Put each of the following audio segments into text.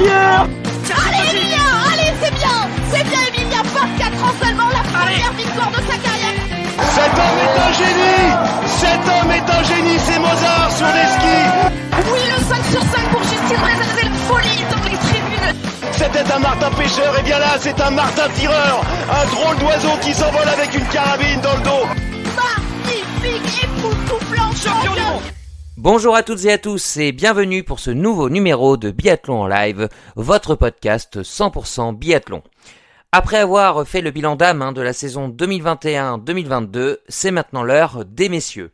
dernière. Allez Emilia, allez c'est bien Emilia, 24 ans seulement, la première victoire de sa carrière. Cet homme est un génie, c'est Mozart sur des skis. Oui, le 5 sur 5 pour Justine Brezal, c'est la folie dans les tribunes. C'était un martin pêcheur, et bien là c'est un martin tireur. Un drôle d'oiseau qui s'envole avec une carabine dans le dos. Magnifique, époustouflant, champion du monde. Bonjour à toutes et à tous et bienvenue pour ce nouveau numéro de Biathlon en live, votre podcast 100% biathlon. Après avoir fait le bilan d'âme de la saison 2021-2022, c'est maintenant l'heure des messieurs.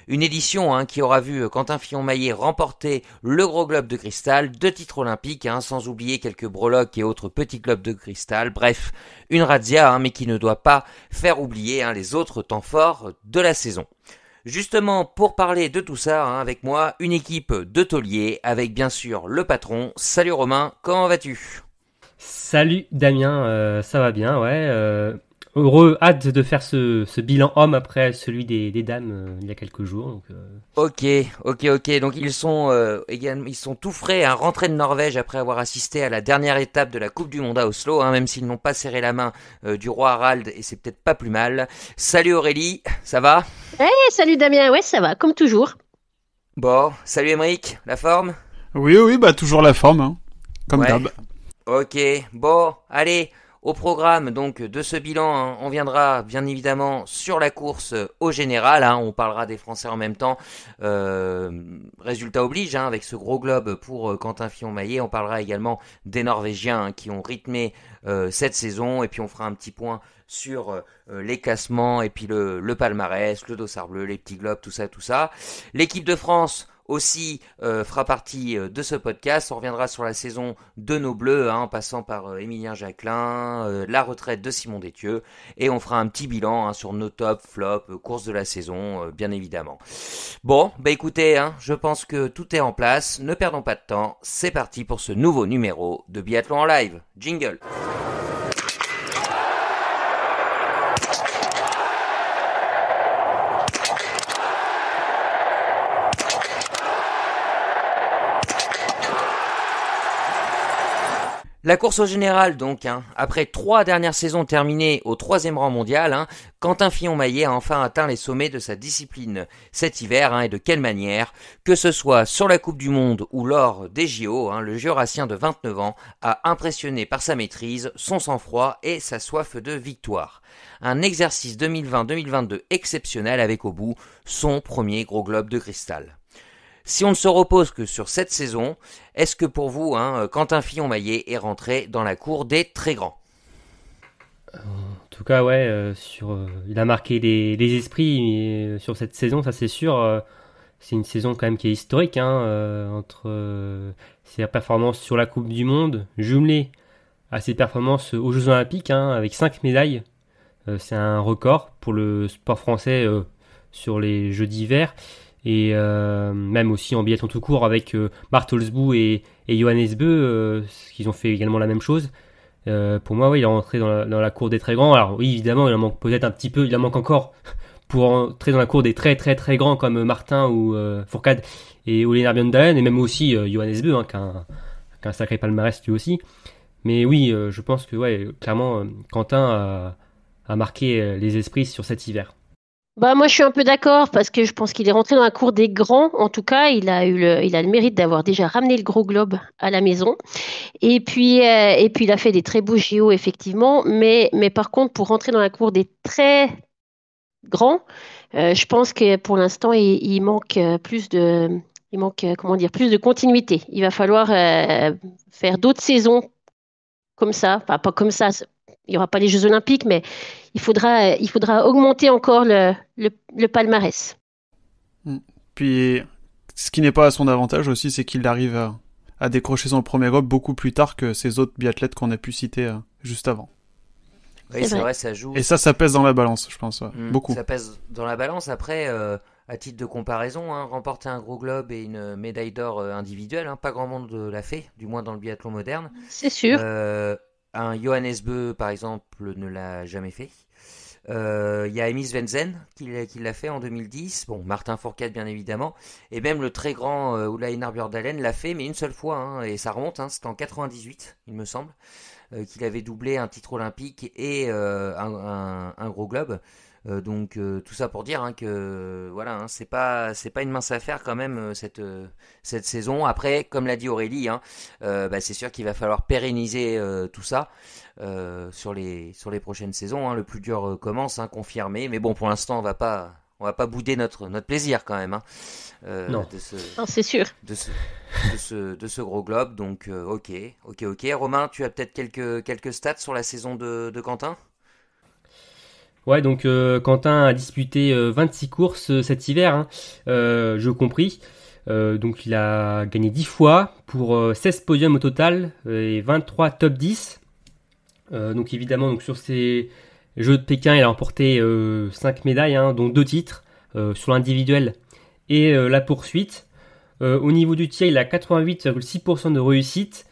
Une édition qui aura vu Quentin Fillon-Maillet remporter le gros globe de cristal, 2 titres olympiques, sans oublier quelques breloques et autres petits globes de cristal. Bref, une razzia, mais qui ne doit pas faire oublier les autres temps forts de la saison. Justement, pour parler de tout ça, avec moi, une équipe de tauliers, avec bien sûr le patron. Salut Romain, comment vas-tu ? Salut Damien, ça va bien, ouais. Heureux, hâte de faire ce bilan homme après celui des dames il y a quelques jours. Donc, Ok. Donc ils sont tout frais, rentrés de Norvège après avoir assisté à la dernière étape de la Coupe du Monde à Oslo, même s'ils n'ont pas serré la main du roi Harald, et c'est peut-être pas plus mal. Salut Aurélie, ça va ? Hey, salut Damien, ouais ça va, comme toujours. Bon, salut Émeric, la forme ? Oui, toujours la forme, comme d'hab. Ok, bon, allez, au programme donc de ce bilan, on viendra bien évidemment sur la course au général, on parlera des Français en même temps, résultat oblige, avec ce gros globe pour Quentin Fillon-Maillet, on parlera également des Norvégiens qui ont rythmé cette saison, et puis on fera un petit point sur les classements, et puis le palmarès, le dossard bleu, les petits globes, tout ça. L'équipe de France aussi fera partie de ce podcast. On reviendra sur la saison de nos Bleus, en passant par Émilien Jacquelin, la retraite de Simon Détieux, et on fera un petit bilan sur nos top, flop, courses de la saison, bien évidemment. Bon, écoutez, je pense que tout est en place, ne perdons pas de temps, c'est parti pour ce nouveau numéro de Biathlon en live. Jingle. La course au général donc, après 3 dernières saisons terminées au 3e rang mondial, Quentin Fillon-Maillet a enfin atteint les sommets de sa discipline cet hiver, et de quelle manière, que ce soit sur la Coupe du Monde ou lors des JO, le Jurassien de 29 ans a impressionné par sa maîtrise, son sang-froid et sa soif de victoire. Un exercice 2020-2022 exceptionnel avec au bout son premier gros globe de cristal. Si on ne se repose que sur cette saison, est-ce que pour vous, Quentin Fillon-Maillet est rentré dans la cour des très grands ? en tout cas, ouais, il a marqué les esprits sur cette saison, ça c'est sûr. C'est une saison quand même qui est historique, entre ses performances sur la Coupe du Monde, jumelées à ses performances aux Jeux Olympiques, avec 5 médailles. C'est un record pour le sport français sur les Jeux d'hiver. Et même aussi en biathlon tout court avec Bartholsbou et Johannes Bö, qui ont fait également la même chose. Pour moi, il est rentré dans la cour des très grands. Alors oui, évidemment, il en manque peut-être un petit peu, il en manque encore pour entrer dans la cour des très très très grands comme Martin ou Fourcade et Ole Bjørndalen, et même aussi Johannes Bö, qui a un sacré palmarès lui aussi. Mais oui, je pense que clairement, Quentin a marqué les esprits sur cet hiver. Moi je suis un peu d'accord parce que je pense qu'il est rentré dans la cour des grands. En tout cas, il a le mérite d'avoir déjà ramené le gros globe à la maison. Et puis il a fait des très beaux JO effectivement. Mais par contre, pour rentrer dans la cour des très grands, je pense que pour l'instant il manque plus de plus de continuité. Il va falloir faire d'autres saisons comme ça, enfin pas comme ça. Il n'y aura pas les Jeux Olympiques, mais il faudra augmenter encore le palmarès. Puis, ce qui n'est pas à son avantage aussi, c'est qu'il arrive à décrocher son premier globe beaucoup plus tard que ces autres biathlètes qu'on a pu citer juste avant. Oui, c'est vrai, ça joue. Et ça pèse dans la balance, je pense, beaucoup. Ça pèse dans la balance. Après, à titre de comparaison, remporter un gros globe et une médaille d'or individuelle, pas grand monde l'a fait, du moins dans le biathlon moderne. C'est sûr. Un Johannes Bö, par exemple, ne l'a jamais fait. Il y a Emi Svensson qui l'a fait en 2010. Bon, Martin Fourcade bien évidemment. Et même le très grand Ola Einar Bjørndalen l'a fait, mais une seule fois. Hein, et ça remonte, hein, c'était en 98, il me semble, qu'il avait doublé un titre olympique et un gros globe. Donc tout ça pour dire, hein, que voilà, hein, c'est pas une mince affaire quand même cette saison. Après, comme l'a dit Aurélie, hein, c'est sûr qu'il va falloir pérenniser tout ça sur les prochaines saisons. Hein. Le plus dur commence, hein, confirmé. Mais bon, pour l'instant, on va pas bouder notre plaisir quand même, hein, Non. Non, c'est sûr. de ce gros globe. Donc ok. Romain, tu as peut-être quelques stats sur la saison de Quentin. Ouais, donc Quentin a disputé 26 courses cet hiver, hein, je compris. Donc il a gagné 10 fois pour 16 podiums au total et 23 top 10. Donc évidemment, donc, sur ces Jeux de Pékin, il a remporté 5 médailles, hein, dont 2 titres sur l'individuel et la poursuite. Au niveau du tir, il a 88,6% de réussite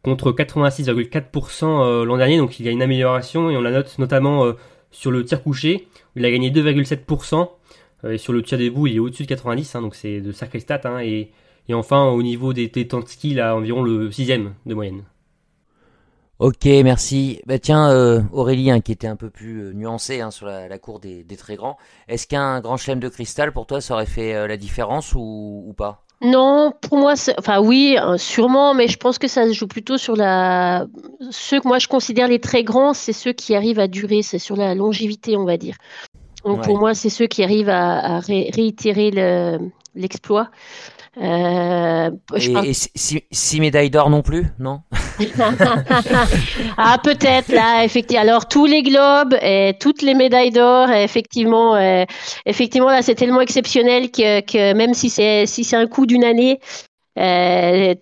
contre 86,4% l'an dernier, donc il y a une amélioration et on la note notamment sur le tir couché, où il a gagné 2,7%, et sur le tir debout il est au-dessus de 90, hein, donc c'est de sacrées stats, hein, et enfin au niveau des temps de ski, il a environ le 6e de moyenne. Ok, merci. Bah tiens, Aurélie, hein, qui était un peu plus nuancée, hein, sur la cour des très grands, est-ce qu'un grand chelem de cristal pour toi ça aurait fait la différence ou pas? Non, pour moi, enfin oui, sûrement, mais je pense que ça se joue plutôt sur ceux que moi je considère les très grands, c'est ceux qui arrivent à durer, c'est sur la longévité, on va dire. Donc pour Ouais. moi, c'est ceux qui arrivent à réitérer l'exploit. Je parle. Et 6 médailles d'or non plus, non? Ah, peut-être là, effectivement. Alors tous les globes et toutes les médailles d'or, effectivement, là, c'est tellement exceptionnel que même si c'est un coup d'une année,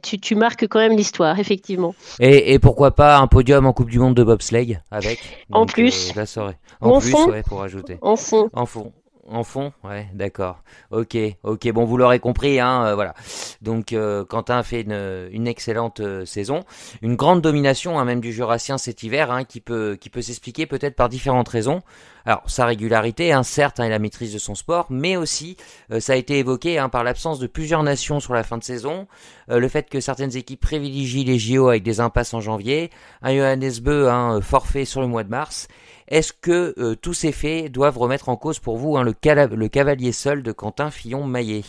tu marques quand même l'histoire, effectivement. Et pourquoi pas un podium en Coupe du Monde de bobsleigh avec? En Donc, plus, là, ça aurait. ou En en plus, fond, ouais, pour ajouter. en fond. En fond, ouais, d'accord. Ok. Bon, vous l'aurez compris, hein, voilà. Donc, Quentin fait une excellente saison, une grande domination, hein, même du Jurassien cet hiver, hein, qui peut s'expliquer peut-être par différentes raisons. Alors, sa régularité, hein, certes, hein, et la maîtrise de son sport, mais aussi, ça a été évoqué, hein, par l'absence de plusieurs nations sur la fin de saison, le fait que certaines équipes privilégient les JO avec des impasses en janvier, un Johannes Beu, hein, forfait sur le mois de mars. Est-ce que tous ces faits doivent remettre en cause pour vous, hein, le cavalier seul de Quentin Fillon-Maillet?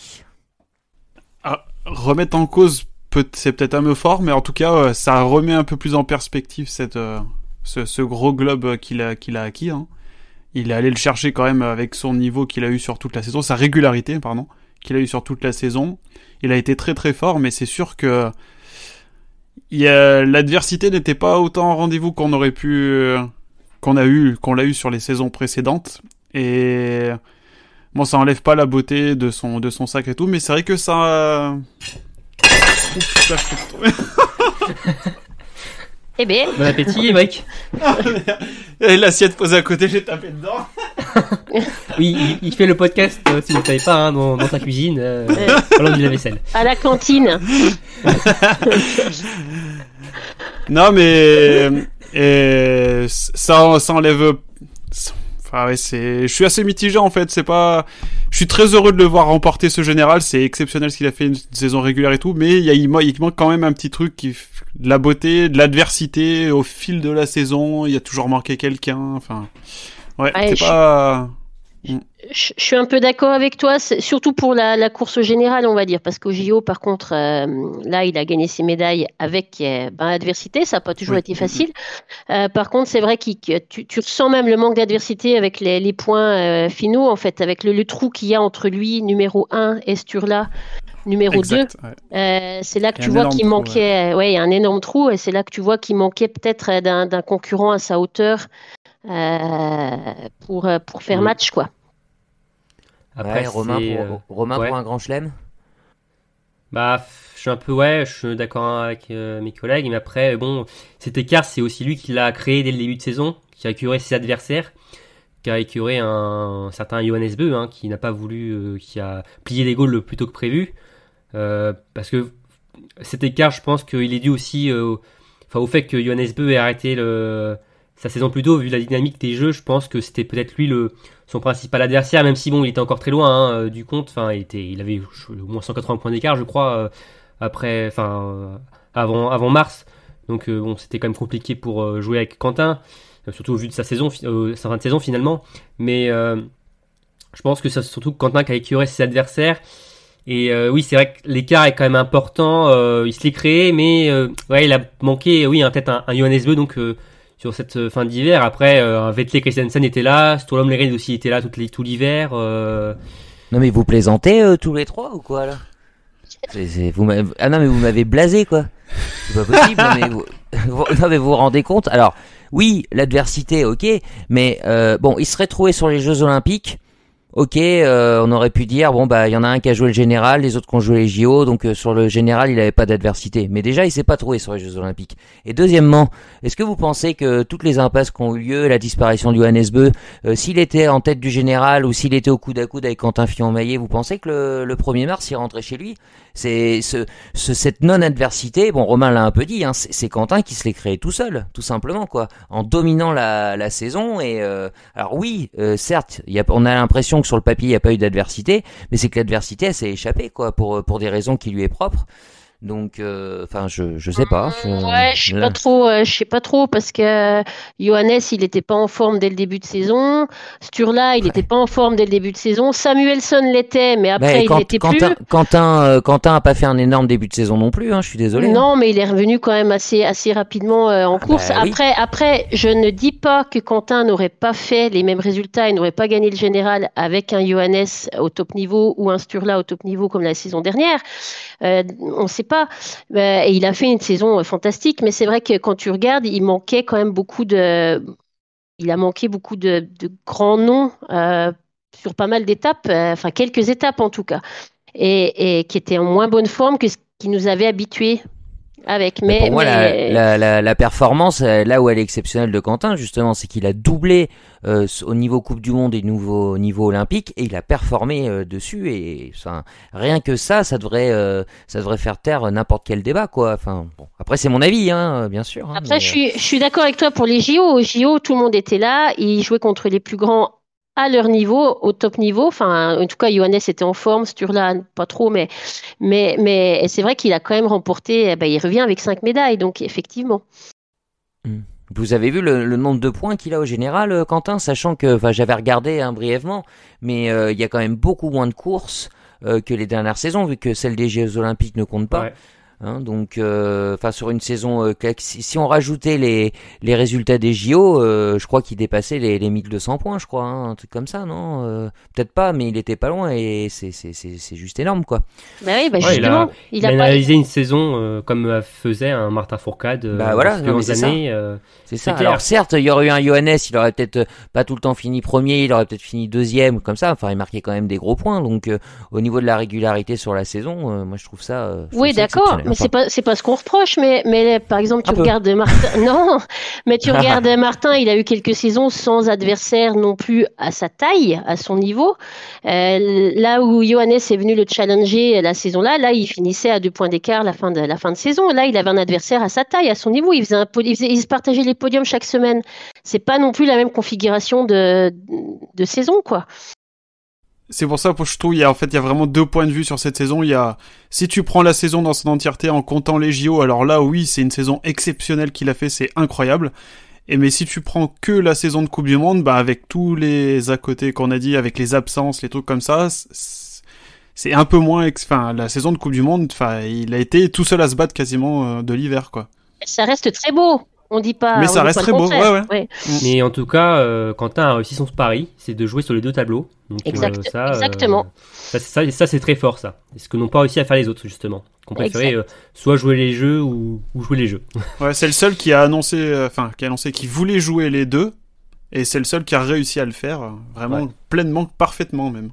Remettre en cause, c'est peut-être un mot fort, mais en tout cas, ça remet un peu plus en perspective ce gros globe qu'il a acquis. Hein. Il est allé le chercher quand même avec son niveau qu'il a eu sur toute la saison, sa régularité, pardon, qu'il a eu sur toute la saison. Il a été très très fort, mais c'est sûr que l'adversité n'était pas autant au rendez-vous qu'on aurait pu, qu'on l'a eu sur les saisons précédentes. Et bon, ça enlève pas la beauté de son sac et tout, mais c'est vrai que ça. Oups, putain, je peux tomber. Eh bien, Bon appétit, Mike. Et l'assiette posée à côté, j'ai tapé dedans. Oui, il fait le podcast, si vous ne savez pas, hein, dans sa cuisine, pendant du lave-vaisselle. à la cantine. Non, mais ça enlève. Enfin, ouais, je suis assez mitigé en fait. Je suis très heureux de le voir remporter ce général. C'est exceptionnel ce qu'il a fait, une saison régulière et tout. Mais il manque quand même un petit truc de la beauté, de l'adversité au fil de la saison. Il y a toujours manqué quelqu'un. Enfin, ouais, Ouais, c'est pas. Je suis un peu d'accord avec toi, surtout pour la course générale, on va dire, parce qu'au JO, par contre, là, il a gagné ses médailles avec l'adversité, ça n'a pas toujours Oui. été facile. Par contre, c'est vrai que tu ressens même le manque d'adversité avec les points finaux, en fait, avec le trou qu'il y a entre lui, numéro 1, et Sturla, numéro 2. Exact, ouais. C'est là que Il y a tu un vois énorme qu'il trou, manquait, il y a un énorme trou, et c'est là que tu vois qu'il manquait peut-être d'un concurrent à sa hauteur pour faire match, quoi. Après, Ouais, Romain, c'est, Romain ouais. pour un grand chelem? Bah, je suis d'accord avec mes collègues, mais après, bon, cet écart, c'est aussi lui qui l'a créé dès le début de saison, qui a écœuré ses adversaires, qui a écœuré un certain Johannes Beu, hein, qui n'a pas voulu, qui a plié les Gaules plus tôt que prévu, parce que cet écart, je pense qu'il est dû aussi au fait que Johannes Beu ait arrêté sa saison plus tôt, vu la dynamique des jeux, je pense que c'était peut-être lui son principal adversaire, même si bon, il était encore très loin du compte. Enfin, il avait au moins 180 points d'écart, je crois, avant mars. Donc bon, c'était quand même compliqué pour jouer avec Quentin, surtout au vu de sa saison, sa fin de saison finalement. Mais je pense que c'est surtout Quentin qui a écœuré ses adversaires. Et oui, c'est vrai que l'écart est quand même important. Il se l'est créé, mais ouais, il a manqué, oui, peut-être un Johannes Beu, donc sur cette fin d'hiver. Après, Vetle Christensen était là, Sturlom Lerin aussi était là tout l'hiver. Non mais vous plaisantez tous les trois ou quoi là? Ah non mais vous m'avez blasé quoi. C'est pas possible. Non mais vous vous rendez compte? Alors oui, l'adversité, ok, mais bon, il serait trouvé sur les Jeux Olympiques. Ok, on aurait pu dire bon bah il y en a un qui a joué le général, les autres qui ont joué les JO, donc sur le général il avait pas d'adversité. Mais déjà il s'est pas trouvé sur les Jeux Olympiques. Et deuxièmement, est-ce que vous pensez que toutes les impasses qui ont eu lieu, la disparition de Johannes Beu, s'il était en tête du général ou s'il était au coude à coude avec Quentin Fillon-Maillet, vous pensez que le 1er mars il rentrait chez lui? C'est cette non-adversité, bon Romain l'a un peu dit, hein, c'est Quentin qui se l'est créé tout seul, tout simplement quoi, en dominant la saison. Et alors oui, certes, on a l'impression que sur le papier il n'y a pas eu d'adversité, mais c'est que l'adversité elle s'est échappée quoi, pour des raisons qui lui est propre. Donc, enfin, je sais pas. Ouais, je sais pas trop parce que Johannes, il était pas en forme dès le début de saison. Sturla, il était pas en forme dès le début de saison. Samuelsson l'était, mais après il n'était plus. Quentin a pas fait un énorme début de saison non plus. Hein, je suis désolé. Non, mais il est revenu quand même assez rapidement en course. Bah, oui. Après, je ne dis pas que Quentin n'aurait pas fait les mêmes résultats, il n'aurait pas gagné le général avec un Johannes au top niveau ou un Sturla au top niveau comme la saison dernière. On sait pas. Et il a fait une saison fantastique, mais c'est vrai que quand tu regardes, il a manqué beaucoup de grands noms sur pas mal d'étapes, enfin quelques étapes en tout cas, et qui étaient en moins bonne forme que ce qui nous avait habitués avec. Mais pour moi, la performance, là où elle est exceptionnelle de Quentin, justement, c'est qu'il a doublé au niveau Coupe du Monde et au niveau olympique, et il a performé dessus. Et enfin, rien que ça devrait faire taire n'importe quel débat, quoi. Enfin, bon, après c'est mon avis, hein, bien sûr. Hein, après, mais, je suis d'accord avec toi pour les JO. Aux JO, tout le monde était là. Ils jouaient contre les plus grands à leur niveau, au top niveau. Enfin, en tout cas, Johannes était en forme, Sturla pas trop, mais c'est vrai qu'il a quand même remporté. Il revient avec 5 médailles, donc effectivement. Vous avez vu le nombre de points qu'il a au général, Quentin, sachant que, enfin, j'avais regardé brièvement, mais il y a quand même beaucoup moins de courses que les dernières saisons, vu que celle des Jeux Olympiques ne compte pas. Ouais. Hein, donc, enfin, sur une saison, si on rajoutait les résultats des JO, je crois qu'il dépassait les 1200 points, je crois, hein, un truc comme ça, non? Peut-être pas, mais il était pas loin, et c'est juste énorme, quoi. Bah oui, justement, il a analysé une saison comme faisait un Martin Fourcade voilà, quelques années. C'est ça. Alors certes, il y aurait eu un Johannes, il aurait peut-être pas tout le temps fini premier, il aurait peut-être fini deuxième, comme ça. Enfin, il marquait quand même des gros points. Donc, au niveau de la régularité sur la saison, moi je trouve ça. Oui, d'accord. Mais c'est pas ce qu'on reproche, mais par exemple, tu regardes Martin. Non, mais tu regardes Martin, il a eu quelques saisons sans adversaire non plus à sa taille, à son niveau. Là où Johannes est venu le challenger la saison-là, il finissait à 2 points d'écart la fin de saison. Là, il avait un adversaire à sa taille, à son niveau. Il se partageait les podiums chaque semaine. C'est pas non plus la même configuration de saison, quoi. C'est pour ça que je trouve il y a vraiment 2 points de vue sur cette saison. Il y a, si tu prends la saison dans son entièreté en comptant les JO, alors là oui c'est une saison exceptionnelle qu'il a fait, c'est incroyable. Mais si tu prends que la saison de Coupe du Monde, avec tous les à côté qu'on a dit, avec les absences, les trucs comme ça, c'est un peu moins. Enfin, la saison de Coupe du Monde, il a été tout seul à se battre quasiment de l'hiver, quoi. Ça reste très beau. On dit pas. Mais ça reste très beau, ouais. Mais en tout cas, Quentin a réussi son pari, c'est de jouer sur les 2 tableaux. Donc, exactement. Ça c'est très fort, ça. C'est ce que n'ont pas réussi à faire les autres, justement. Qu'on préférait soit jouer les jeux ou jouer les jeux. Ouais, c'est le seul qui a annoncé, qu'il voulait jouer les deux, et c'est le seul qui a réussi à le faire, vraiment pleinement, parfaitement même.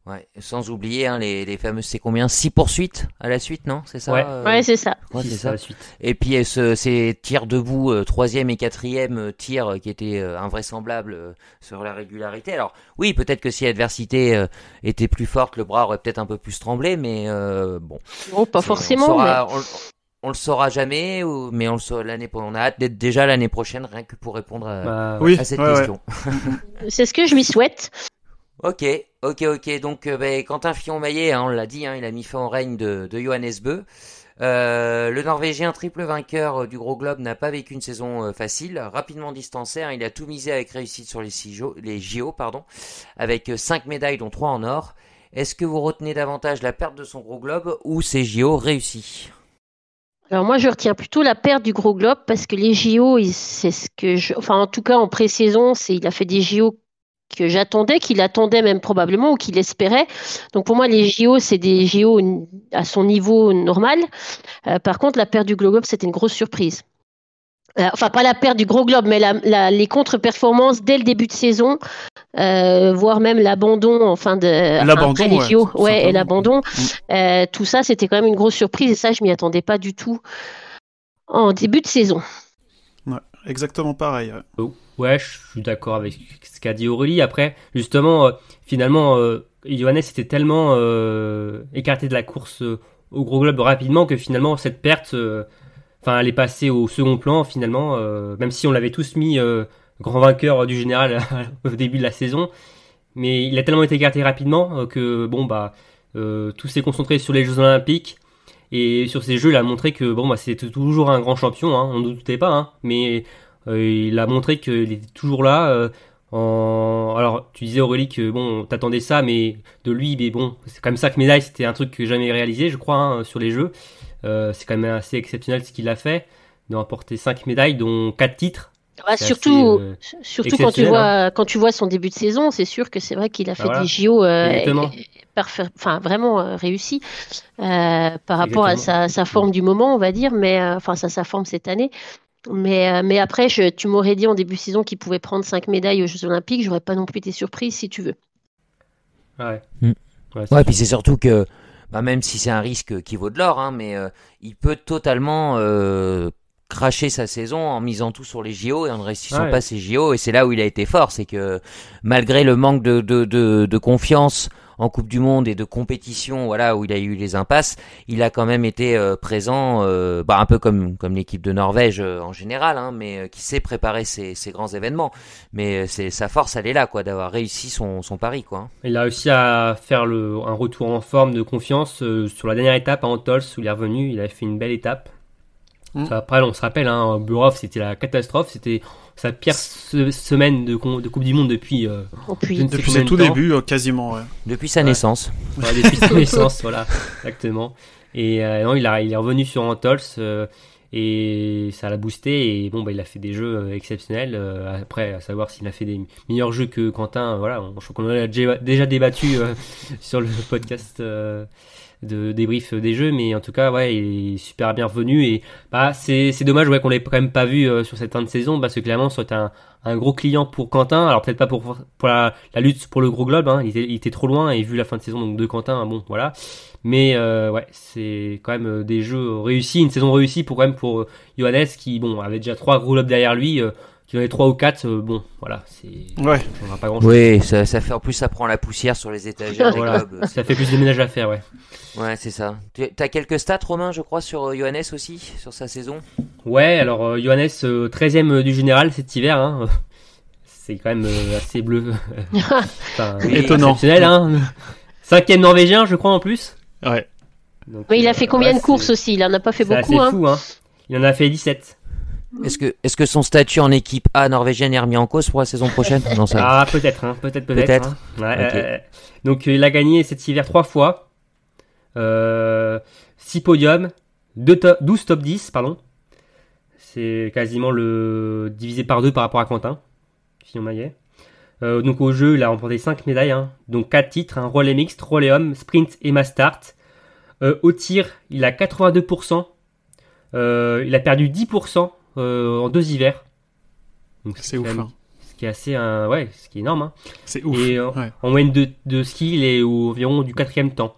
Ouais, sans oublier les fameuses, c'est combien, 6 poursuites à la suite, non? C'est ça? Ouais, c'est ça. Ouais, c'est ça. À la suite. Et puis ces tirs debout, 3e et 4e tirs qui étaient invraisemblables sur la régularité. Alors oui, peut-être que si l'adversité était plus forte, le bras aurait peut-être un peu plus tremblé, mais bon. Bon, pas forcément. on le saura jamais, mais on le saura on a hâte d'être déjà l'année prochaine, rien que pour répondre à cette question. C'est ce que je lui souhaite. Ok. Donc, Quentin Fillon-Maillet, on l'a dit, il a mis fin au règne de Johannes Bö. Le Norvégien triple vainqueur du Gros Globe n'a pas vécu une saison facile, rapidement distancé. Il a tout misé avec réussite sur les JO, avec 5 médailles dont 3 en or. Est-ce que vous retenez davantage la perte de son Gros Globe ou ses JO réussis ? Alors moi, je retiens plutôt la perte du Gros Globe parce que les JO, c'est ce que en tout cas en pré-saison, il a fait des JO que j'attendais, qu'il attendait même probablement ou qu'il espérait. Donc pour moi, les JO, c'est des JO à son niveau normal. Par contre, la perte du Gros Globe, c'était une grosse surprise. Enfin, pas la perte du Gros Globe, mais les contre-performances dès le début de saison, voire même l'abandon après les JO. Et l'abandon. Tout ça, c'était quand même une grosse surprise et ça, je m'y attendais pas du tout en début de saison. Ouais, exactement pareil. Ouais, je suis d'accord avec ce qu'a dit Aurélie. Après, justement, finalement, Johannes était tellement écarté de la course au Gros Globe rapidement que finalement, cette perte, elle est passée au second plan, finalement, même si on l'avait tous mis grand vainqueur du général au début de la saison. Mais il a tellement été écarté rapidement que, tout s'est concentré sur les Jeux Olympiques. Et sur ces Jeux, il a montré que, c'était toujours un grand champion, on ne doutait pas, mais... il a montré qu'il était toujours là. Alors, tu disais Aurélie que t'attendais ça, mais de lui, c'est quand même 5 médailles, c'était un truc que jamais réalisé, je crois, sur les Jeux. C'est quand même assez exceptionnel ce qu'il a fait, de remporter 5 médailles, dont 4 titres. Surtout quand tu vois son début de saison, c'est sûr que c'est vrai qu'il a fait des JO vraiment réussis par rapport à sa forme du moment, on va dire, mais sa forme cette année. Mais après, tu m'aurais dit en début de saison qu'il pouvait prendre 5 médailles aux Jeux Olympiques, j'aurais pas non plus été surprise si tu veux. Puis c'est surtout que, même si c'est un risque qui vaut de l'or, mais il peut totalement cracher sa saison en misant tout sur les JO et en ne réussissant pas ses JO. Et c'est là où il a été fort, c'est que malgré le manque de confiance en Coupe du Monde et de compétition, où il a eu les impasses, il a quand même été présent, un peu comme l'équipe de Norvège en général, mais qui sait préparer ces grands événements. Mais sa force, elle est là, d'avoir réussi son pari, quoi. Il a réussi à faire un retour en forme de confiance sur la dernière étape à Antols où il est revenu. Il avait fait une belle étape. Après, on se rappelle, Burhoff, c'était la catastrophe. C'était sa pire semaine de Coupe du Monde depuis ses tout débuts, quasiment. Depuis sa naissance. Depuis sa naissance, voilà, exactement. Et non, il est revenu sur Antols et ça l'a boosté. Et il a fait des jeux exceptionnels. Après, à savoir s'il a fait des meilleurs jeux que Quentin, je crois qu'on en a déjà débattu sur le podcast de débrief des jeux, mais en tout cas il est super bien revenu et c'est dommage qu'on l'ait quand même pas vu sur cette fin de saison parce que clairement ça aurait été un gros client pour Quentin, alors peut-être pas pour la lutte pour le Gros Globe, il était trop loin et vu la fin de saison donc de Quentin, mais c'est quand même des jeux réussis, une saison réussie pour Johannes qui avait déjà 3 Gros Globes derrière lui, qui en avait 3 ou 4, ça changera pas grand chose. Oui, ça fait, en plus ça prend la poussière sur les étagères des globes. Ça fait plus de ménage à faire, Ouais, c'est ça. T'as quelques stats, Romain, je crois, sur Johannes aussi, sur sa saison? Ouais, alors Johannes, 13e du général cet hiver, c'est quand même assez bleu. Étonnant. Exceptionnel, 5e norvégien, je crois, en plus. Ouais. Donc, il a fait combien de courses aussi? Il en a pas fait beaucoup. C'est fou, Il en a fait 17. Est-ce que son statut en équipe A norvégienne est remis en cause pour la saison prochaine? Non, ça... Peut-être. Donc il a gagné cet hiver 3 fois, 6 podiums, 12 top 10, pardon. C'est quasiment le divisé par 2 par rapport à Quentin Fillon-Maillet. Donc au jeu, il a remporté 5 médailles, donc 4 titres, relais mixte, relais homme, sprint et mass start. Au tir, il a 82%. Il a perdu 10% en 2 hivers. Donc c'est ouf. Ce qui est assez, ce qui est énorme. C'est ouf. Et en moyenne de ski, il est environ du 4e temps.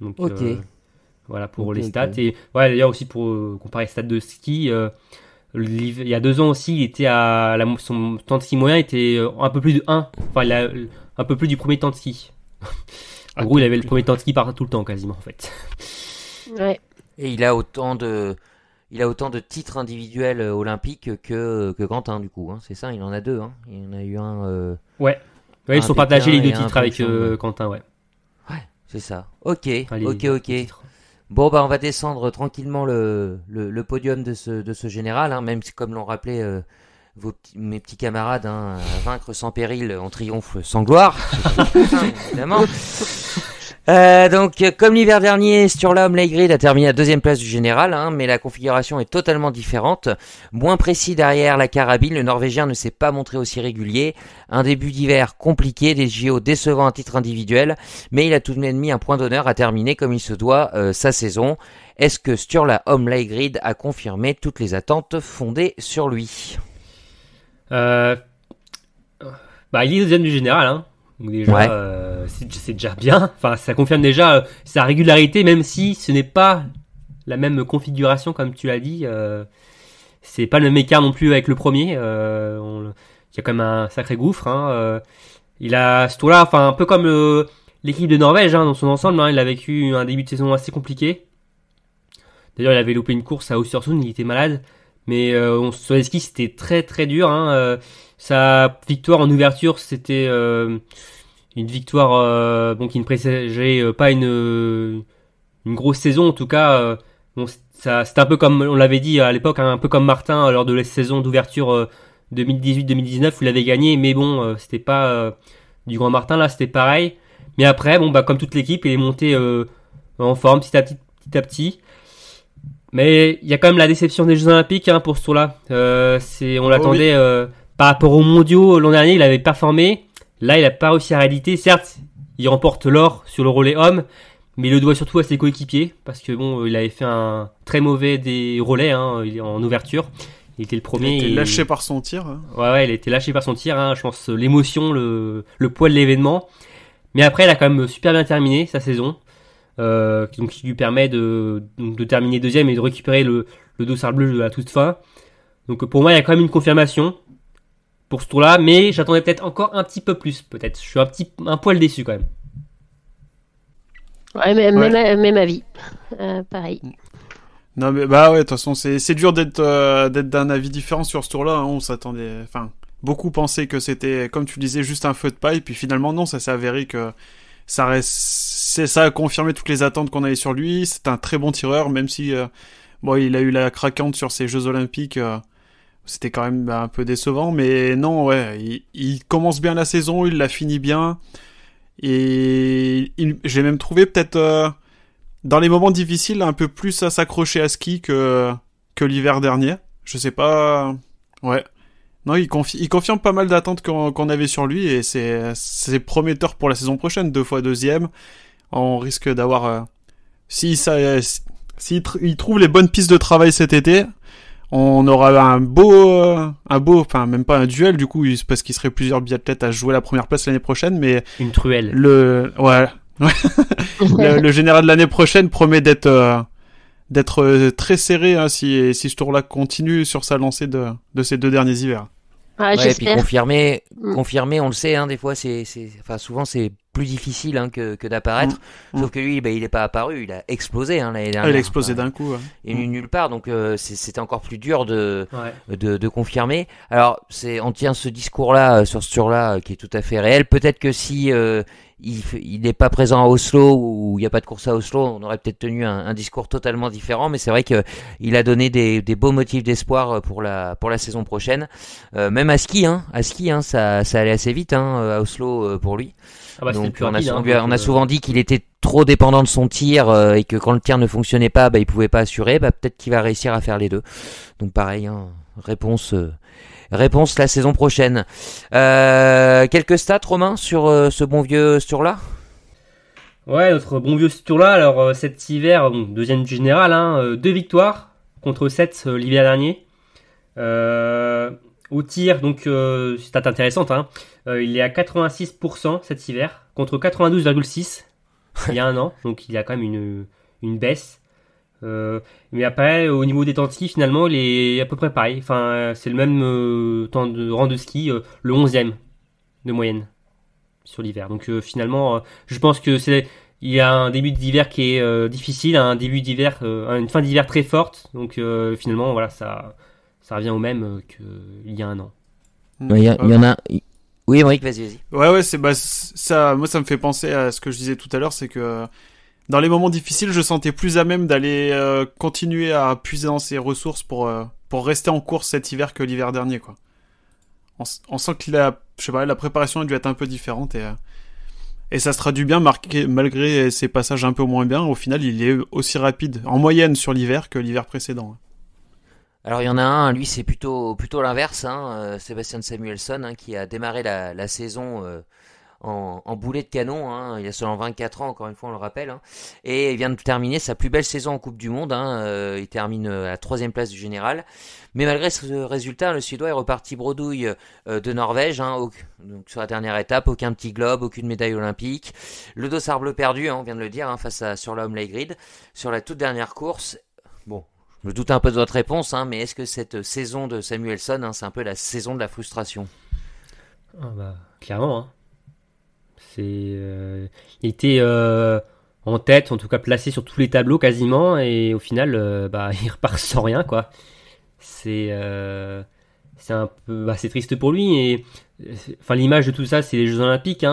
Donc, voilà pour les stats. Et d'ailleurs aussi pour comparer les stats de ski, il y a 2 ans aussi, il était son temps de ski moyen était un peu plus de 1. Enfin, il a un peu plus du premier temps de ski. En gros, il avait le premier temps de ski tout le temps quasiment en fait. Ouais. Et il a autant de titres individuels olympiques que Quentin, du coup. Hein. C'est ça, il en a 2. Hein. Il en a eu un. Ouais, ils sont partagés les 2 titres avec Quentin, ouais. Ouais, c'est ça. Ok. Titres. Bon, bah, on va descendre tranquillement le podium de ce général, hein, même si, comme l'ont rappelé mes petits camarades, hein, vaincre sans péril, on triomphe sans gloire. Évidemment. Donc, comme l'hiver dernier, Sturla Homley-Grid a terminé à 2e place du général, hein, mais la configuration est totalement différente. Moins précis derrière la carabine, le Norvégien ne s'est pas montré aussi régulier. Un début d'hiver compliqué, des JO décevant à titre individuel, mais il a tout de même mis un point d'honneur à terminer comme il se doit sa saison. Est-ce que Sturla Homley-Grid a confirmé toutes les attentes fondées sur lui? Il est 2e du général, hein. Donc déjà, ouais. C'est déjà bien. Enfin, ça confirme déjà sa régularité, même si ce n'est pas la même configuration, comme tu l'as dit. C'est pas le même écart non plus avec le premier. Il y a quand même un sacré gouffre. Hein. Il a ce tour-là, enfin un peu comme l'équipe de Norvège, hein, dans son ensemble. Hein, il a vécu un début de saison assez compliqué. D'ailleurs, il avait loupé une course à Östersund, il était malade. Mais sur les skis, c'était très très dur. Hein. Sa victoire en ouverture, c'était une victoire qui ne présageait pas une grosse saison. En tout cas, c'était un peu comme on l'avait dit à l'époque, hein, un peu comme Martin lors de la saison d'ouverture 2018-2019 où il avait gagné. Mais bon, c'était pas du Grand Martin, là, c'était pareil. Mais après, comme toute l'équipe, il est monté en forme petit à petit. Mais il y a quand même la déception des Jeux Olympiques, hein, pour ce tour-là. On l'attendait par rapport aux mondiaux l'an dernier, il avait performé. Là, il n'a pas réussi à rééditer. Certes, il remporte l'or sur le relais homme, mais il le doit surtout à ses coéquipiers parce que il avait fait un très mauvais des relais, hein, en ouverture. Il était le premier. Il a été lâché par son tir. Hein. Ouais, il a été lâché par son tir. Hein, je pense l'émotion, le poids de l'événement. Mais après, il a quand même super bien terminé sa saison. Donc qui lui permet de terminer 2e et de récupérer le dossard bleu de la toute fin. Donc pour moi, il y a quand même une confirmation pour ce tour-là, mais j'attendais peut-être encore un petit peu plus, peut-être. Je suis un poil déçu quand même. Ouais, même avis. Pareil. Non mais ouais, de toute façon c'est dur d'être d'un avis différent sur ce tour-là. Hein. On s'attendait, beaucoup pensaient que c'était, comme tu le disais, juste un feu de paille, puis finalement non, ça s'est avéré que ça a confirmé toutes les attentes qu'on avait sur lui. C'est un très bon tireur, même si il a eu la craquante sur ces Jeux Olympiques. C'était quand même un peu décevant, mais non, ouais, il commence bien la saison, il la finit bien, et j'ai même trouvé peut-être dans les moments difficiles un peu plus à s'accrocher à ski que l'hiver dernier. Je sais pas, ouais. Non, il confirme pas mal d'attentes qu'on avait sur lui, et c'est prometteur pour la saison prochaine, 2 fois 2e. On risque d'avoir, s'il trouve les bonnes pistes de travail cet été, on aura même pas un duel du coup, parce qu'il serait plusieurs biathlètes à jouer la première place l'année prochaine, mais une truelle. Le général de l'année prochaine promet d'être très serré, hein, si ce tour-là continue sur sa lancée de ces 2 derniers hivers. Ah, et puis confirmer, on le sait, hein, des fois souvent c'est plus difficile, hein, que d'apparaître. Sauf que lui, il est pas apparu, il a explosé, hein, l'année dernière. Il a explosé d'un coup. Ouais. Et nulle part, donc c'était encore plus dur de confirmer. Alors on tient ce discours-là sur ce tour-là qui est tout à fait réel. Peut-être que si il n'est pas présent à Oslo, ou il n'y a pas de course à Oslo, on aurait peut-être tenu un discours totalement différent, mais c'est vrai qu'il a donné des beaux motifs d'espoir pour la saison prochaine. Même à ski, ça allait assez vite, hein, à Oslo, pour lui. Donc on a souvent dit qu'il était trop dépendant de son tir, et que quand le tir ne fonctionnait pas, il pouvait pas assurer. Peut-être qu'il va réussir à faire les deux. Donc pareil, hein, réponse la saison prochaine. Quelques stats, Romain, sur ce bon vieux Sturla? Ouais, notre bon vieux Sturla. Alors cet hiver, 2e du général, hein, 2 victoires contre 7 l'hiver dernier. Au tir, donc stat intéressante, hein, il est à 86% cet hiver contre 92,6 il y a un an. Donc il y a quand même une baisse. Mais après, au niveau des temps de ski, finalement, il est à peu près pareil. Enfin, c'est le même temps de rang de ski, le 11e de moyenne sur l'hiver. Donc finalement, je pense que c'est il y a un début d'hiver qui est difficile, un début d'hiver, une fin d'hiver très forte. Donc finalement, voilà, ça revient au même qu'il y a un an. Il y en a. Oui, Émeric, vas-y. Ouais, ça, moi ça me fait penser à ce que je disais tout à l'heure, c'est que dans les moments difficiles, je sentais plus à même d'aller continuer à puiser dans ses ressources pour rester en course cet hiver que l'hiver dernier, quoi. On sent que je sais pas, la préparation a dû être un peu différente et ça se traduit bien malgré ses passages un peu moins bien. Au final, il est aussi rapide en moyenne sur l'hiver que l'hiver précédent. Alors il y en a un, lui c'est plutôt l'inverse, Sebastian Samuelsson, qui a démarré la saison en boulet de canon, il a seulement 24 ans, encore une fois on le rappelle, et il vient de terminer sa plus belle saison en Coupe du Monde, il termine à la 3ème place du général, mais malgré ce résultat, le Suédois est reparti bredouille de Norvège, donc sur la dernière étape, aucun petit globe, aucune médaille olympique, le dossard bleu perdu, on vient de le dire, face à Sturla Holmlegrid, sur la toute dernière course. Bon, je me doute un peu de votre réponse, mais est-ce que cette saison de Samuelsson, c'est un peu la saison de la frustration? Clairement, il était en tête, en tout cas placé sur tous les tableaux quasiment, et au final, il repart sans rien, quoi. C'est un peu, c'est triste pour lui. Et l'image de tout ça, c'est les Jeux Olympiques,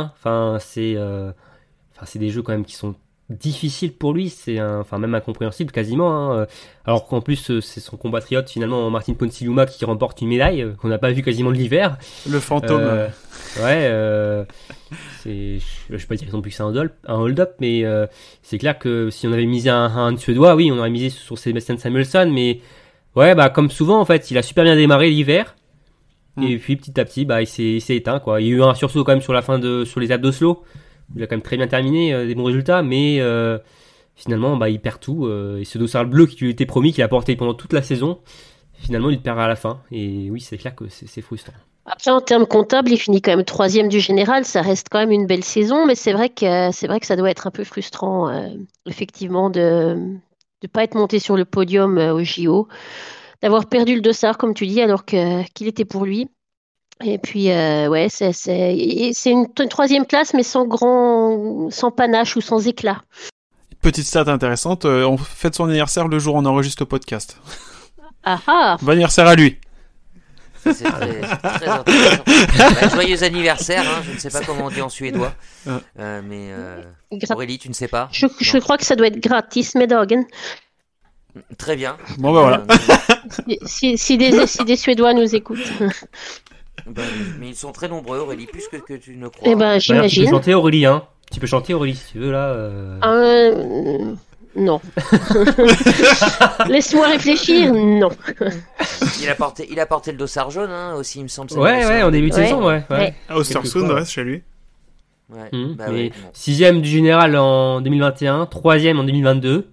c'est des jeux quand même qui sont difficiles pour lui, c'est même incompréhensible quasiment, alors qu'en plus c'est son compatriote finalement Martin Ponsiluma qui remporte une médaille qu'on n'a pas vu quasiment de l'hiver, le fantôme. Je vais pas dire non plus que c'est un hold-up, mais c'est clair que si on avait misé un Suédois, oui, on aurait misé sur Sebastian Samuelsson, mais comme souvent en fait, il a super bien démarré l'hiver. Et puis petit à petit, il s'est éteint, quoi. Il y a eu un sursaut quand même sur les étapes d'Oslo. Il a quand même très bien terminé, des bons résultats, mais finalement, il perd tout. Et ce dossard bleu qui lui était promis, qu'il a porté pendant toute la saison, finalement, il le perd à la fin. Et oui, c'est clair que c'est frustrant. Après, en termes comptables, il finit quand même 3e du général. Ça reste quand même une belle saison, mais c'est vrai que ça doit être un peu frustrant, effectivement, de ne pas être monté sur le podium au JO, d'avoir perdu le dossard, comme tu dis, alors qu'il était pour lui. Et puis, c'est une 3e place, mais sans panache ou sans éclat. Petite stat intéressante, on fête son anniversaire le jour où on enregistre le podcast. Ah. Bon anniversaire à lui. Ça, c'est très intéressant. Joyeux anniversaire, je ne sais pas comment on dit en suédois, mais Aurélie, tu ne sais pas? Je crois que ça doit être gratis, Medhagen. Très bien. Bon, voilà. Si des Suédois nous écoutent. Mais ils sont très nombreux, Aurélie, plus que tu ne crois. Eh ben, j'imagine. Tu peux chanter, Aurélie, Tu peux chanter, Aurélie, si tu veux, là. Non. Laisse-moi réfléchir, non. Il a porté le dossard jaune, aussi, il me semble. Ouais, en début de saison, ouais. À Östersund, chez lui. Ouais. Mais 6e du général en 2021, 3e en 2022.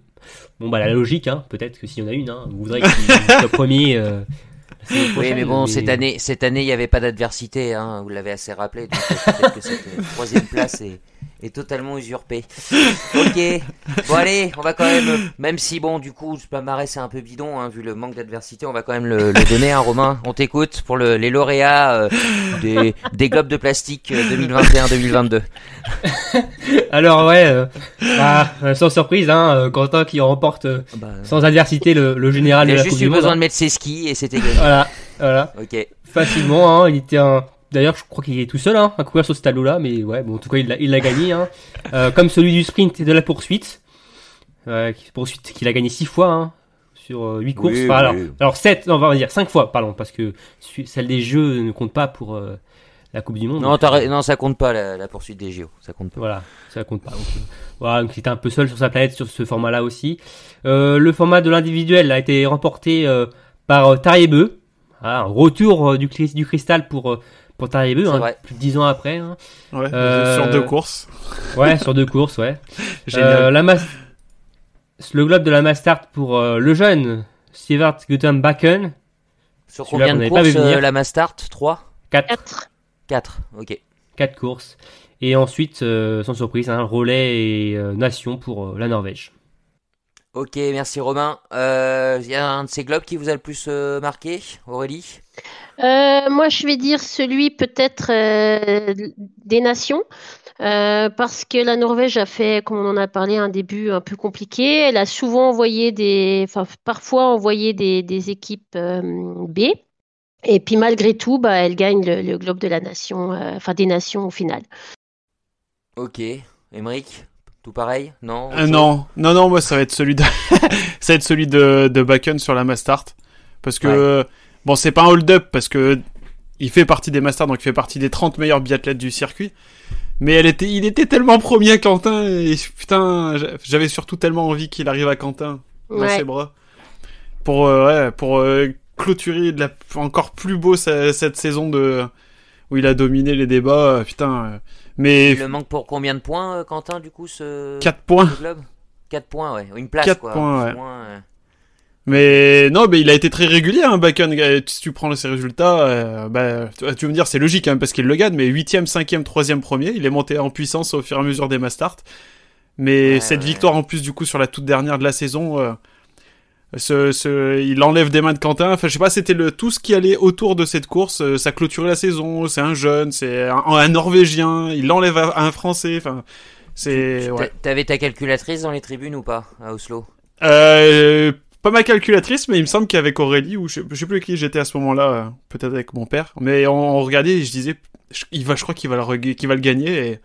Bon, la logique, peut-être que s'il y en a une, vous voudrez qu'il soit premier. Oui, mais bon, cette année, il n'y avait pas d'adversité, vous l'avez assez rappelé, donc peut-être que cette 3e place est totalement usurpée. Ok, bon allez, on va quand même si du coup, le palmarès c'est un peu bidon, vu le manque d'adversité, on va quand même le donner, Romain, on t'écoute pour les lauréats des globes de plastique 2021-2022. Alors sans surprise, Quentin qui remporte sans adversité le général de la Coupe du Monde. Il a juste eu besoin de mettre ses skis et c'était gagné. Voilà. Ok. Facilement, il était D'ailleurs, je crois qu'il est tout seul à courir sur ce tableau-là, mais en tout cas, il l'a gagné. Comme celui du sprint et de la poursuite. Poursuite qu'il a gagné 6 fois sur 8 courses. Oui, alors 7, on va dire 5 fois, pardon, parce que celle des Jeux ne compte pas pour la Coupe du Monde. Non, ça compte pas la poursuite des JO, ça compte pas. Voilà, ça compte pas. Donc il était un peu seul sur sa planète sur ce format-là aussi. Le format de l'individuel a été remporté par Tarjei. Un retour du cristal pour Tarjei, plus de 10 ans après. Sur 2 courses. Ouais, sur 2 courses, ouais. Génial. Le globe de la Mastart pour le jeune Sivert Gutenbakken. Sur combien de courses la Mastart? 3 4. 4, ok. 4 courses. Et ensuite, sans surprise, relais et nation pour la Norvège. Ok, merci Romain. Il y a un de ces globes qui vous a le plus marqué, Aurélie? Moi, je vais dire celui peut-être des nations. Parce que la Norvège a fait, comme on en a parlé, un début un peu compliqué. Elle a souvent parfois envoyé des équipes B. Et puis malgré tout, elle gagne le Globe de la Nation, des Nations au final. Ok, Aymeric, tout pareil? Non? Non, moi ça va être celui de ça va être celui de Bakken sur la Mastart, parce que bon, c'est pas un hold-up parce que il fait partie des Mastart, donc il fait partie des 30 meilleurs biathlètes du circuit. Mais il était tellement premier à Quentin, et putain, j'avais surtout tellement envie qu'il arrive à Quentin dans ses bras pour clôturer encore plus beau cette saison où il a dominé les débats, putain. Mais il le manque pour combien de points, Quentin, du coup, 4 points. 4 poins, ouais. Une place, 4 quoi. points, ouais. Mais non, mais il a été très régulier, hein, Bakken. Si tu prends ses résultats, tu veux me dire, c'est logique, hein, parce qu'il le gagne, mais 8ème, 5ème, 3ème, premier. Il est monté en puissance au fur et à mesure des Mastart. Mais cette victoire, en plus, du coup, sur la toute dernière de la saison, il enlève des mains de Quentin. Enfin, je sais pas, c'était tout ce qui allait autour de cette course. Ça clôturait la saison. C'est un jeune, c'est un Norvégien. Il l'enlève à un Français. Enfin, c'est. T'avais ta calculatrice dans les tribunes ou pas à Oslo? Pas ma calculatrice, mais il me semble qu'avec Aurélie, ou je sais plus avec qui j'étais à ce moment-là, peut-être avec mon père. Mais on regardait et je disais, je crois qu'il va le gagner, et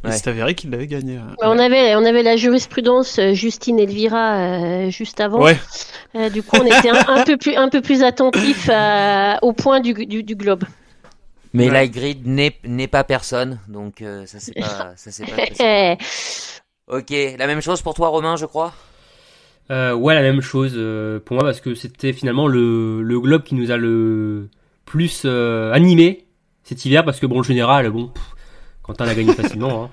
il s'est avéré qu'il l'avait gagné. On avait la jurisprudence Justine Elvira juste avant. Ouais. Du coup, on était un peu plus attentif au point du globe. Mais Lightgrid n'est pas personne, donc ça c'est pas possible. Ok, la même chose pour toi, Romain, je crois. Ouais, la même chose pour moi, parce que c'était finalement le globe qui nous a le plus animé cet hiver, parce que bon, en général, Quentin l'a gagné facilement, hein.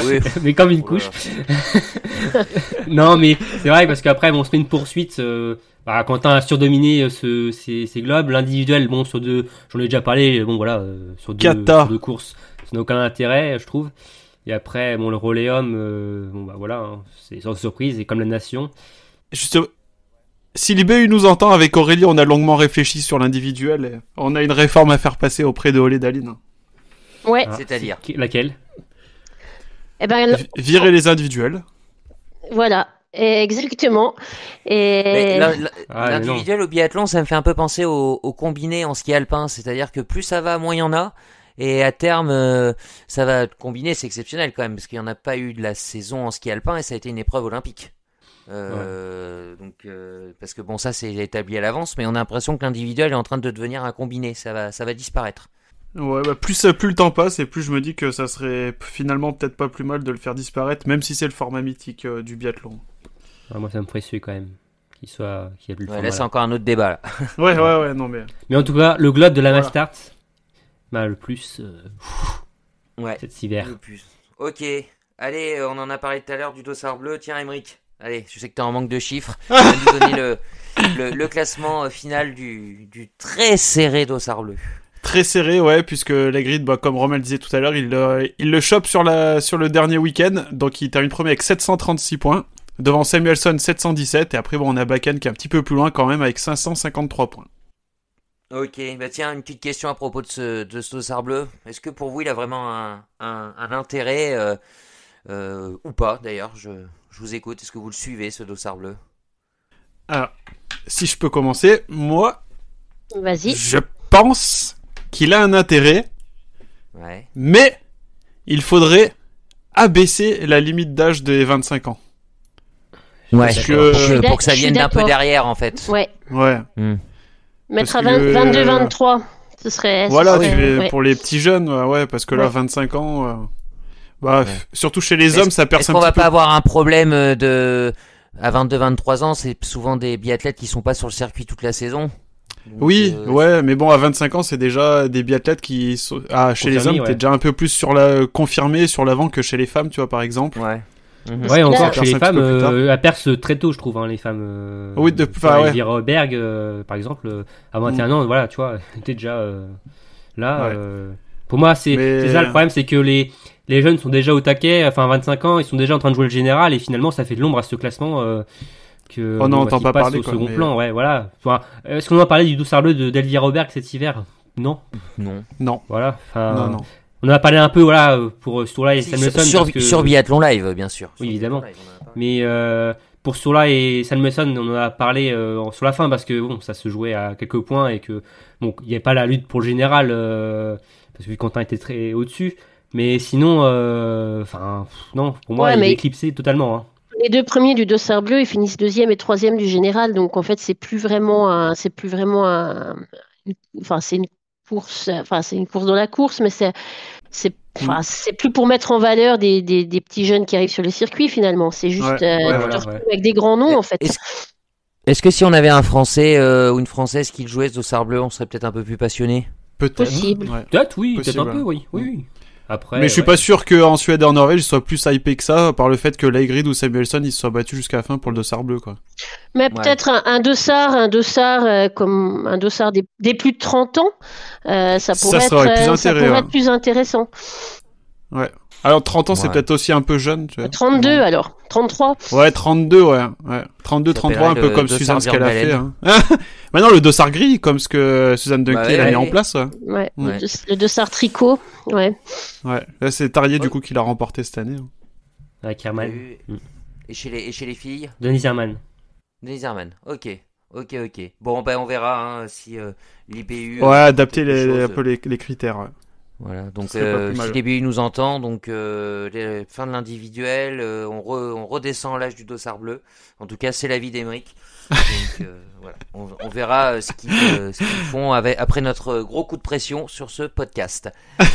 Ouais. Mais comme une couche. Non, mais c'est vrai, parce qu'après, on se fait une poursuite. Quentin a surdominé ces globes. L'individuel, sur deux, j'en ai déjà parlé, sur deux courses, ça n'a aucun intérêt, je trouve. Et après, le relais homme, hein, c'est sans surprise, et comme la nation. Juste, si Libé nous entend, avec Aurélie, on a longuement réfléchi sur l'individuel, et on a une réforme à faire passer auprès de Olé Daline. Ouais. C'est-à-dire laquelle? Virer les individuels. Voilà, exactement. Et l'individuel au biathlon, ça me fait un peu penser au combiné en ski alpin, c'est-à-dire que plus ça va, moins il y en a. Et à terme, ça va combiner, c'est exceptionnel quand même, parce qu'il n'y en a pas eu de la saison en ski alpin et ça a été une épreuve olympique. Donc, parce que ça c'est établi à l'avance, mais on a l'impression que l'individuel est en train de devenir un combiné, ça va disparaître. Ouais, plus le temps passe, et plus je me dis que ça serait finalement peut-être pas plus mal de le faire disparaître, même si c'est le format mythique du biathlon. Moi ça me ferait suer quand même qu'il y ait plus le format. Là c'est encore un autre débat là. ouais, non mais. Mais en tout cas, le globe de la Mastart. Le plus cet hiver. Le plus. Ok, allez, on en a parlé tout à l'heure du dossard bleu. Tiens, Aymeric, allez, je sais que t'es en manque de chiffres. Tu vas nous donner le classement final du très serré dossard bleu. Très serré, ouais, puisque la grid, comme Romain le disait tout à l'heure, il le chope sur le dernier week-end, donc il termine premier avec 736 points, devant Samuelson 717, et après on a Bakken qui est un petit peu plus loin quand même avec 553 points. Ok, tiens, une petite question à propos de ce dossard bleu. Est-ce que pour vous il a vraiment un intérêt ou pas d'ailleurs? Je vous écoute, est-ce que vous le suivez ce dossard bleu? Alors, si je peux commencer, moi, vas-y. Je pense qu'il a un intérêt, mais il faudrait abaisser la limite d'âge des 25 ans. Ouais, pour que ça vienne d'un peu derrière en fait. Ouais. Mettre à 22-23, ce serait... Voilà, pour les petits jeunes, parce que là, 25 ans... surtout chez les hommes, ça perce un petit peu. Est-ce qu'on va pas avoir un problème à 22-23 ans, c'est souvent des biathlètes qui sont pas sur le circuit toute la saison? Donc, mais bon, à 25 ans, c'est déjà des biathlètes qui sont... chez les hommes, t'es déjà un peu plus confirmé sur l'avant que chez les femmes, tu vois, par exemple. Ouais, encore chez les femmes, elles percent très tôt, je trouve, les femmes. Elvira Berg, par exemple, à 21 ans, voilà, tu vois, t'es déjà là. Pour moi, c'est ça le problème, c'est que les jeunes sont déjà au taquet, à 25 ans, ils sont déjà en train de jouer le général, et finalement, ça fait de l'ombre à ce classement que on n'entend pas parler au second plan. Ouais, voilà. Est-ce qu'on va parler du dossard bleu d'Elvira Berg cet hiver? Non. Non. Voilà. Non. On en a parlé un peu, voilà, pour Sourla et Salmesson. Sur Biathlon Live, bien sûr. Oui, évidemment. Mais pour Sourla et Salmesson, on en a parlé sur la fin parce que bon, ça se jouait à quelques points et que bon, il n'y avait pas la lutte pour le général parce que Quentin était très au-dessus. Mais sinon, non, pour moi, il est éclipsé totalement. Hein. Les deux premiers du Dossard bleu, ils finissent deuxième et troisième du général, donc en fait, c'est plus vraiment c'est une course, c'est une course dans la course, mais c'est plus pour mettre en valeur des petits jeunes qui arrivent sur le circuit finalement. C'est juste avec des grands noms en fait. Est-ce que si on avait un Français ou une Française qui jouait ce Dossard bleu, on serait peut-être un peu plus passionné? Peut-être. Possible. Ouais. Peut-être, oui, peut-être un peu, oui. Après, mais je suis pas sûr qu'en Suède et en Norvège, ils soient plus hypés que ça par le fait que Leigrid ou Samuelsson ils se soient battus jusqu'à la fin pour le Dossard bleu, quoi. Mais peut-être un dossard comme un dossard des plus de 30 ans, ça pourrait être plus intéressant. Ouais. Alors 30 ans, c'est peut-être aussi un peu jeune. Tu vois. 32 alors, 33. Ouais, 32, ouais. 32, 33, un peu comme Suzanne ce qu'elle a fait. Hein. Maintenant, le dossard gris, comme ce que Suzanne Dunkley a mis en place. Ouais. Le dossard tricot, ouais. Ouais, là c'est Tarier du coup qui l'a remporté cette année. Avec Herman. Et chez les filles Denise Herman. Ok. Bon, ben on verra si l'IBU... Ouais, adapter un peu les critères, ouais. Voilà, donc si l'IBU nous entend, donc fin de l'individuel, on redescend l'âge du dossard bleu. En tout cas, c'est l'avis d'Emeric. Donc voilà, on verra ce qu'ils font après notre gros coup de pression sur ce podcast.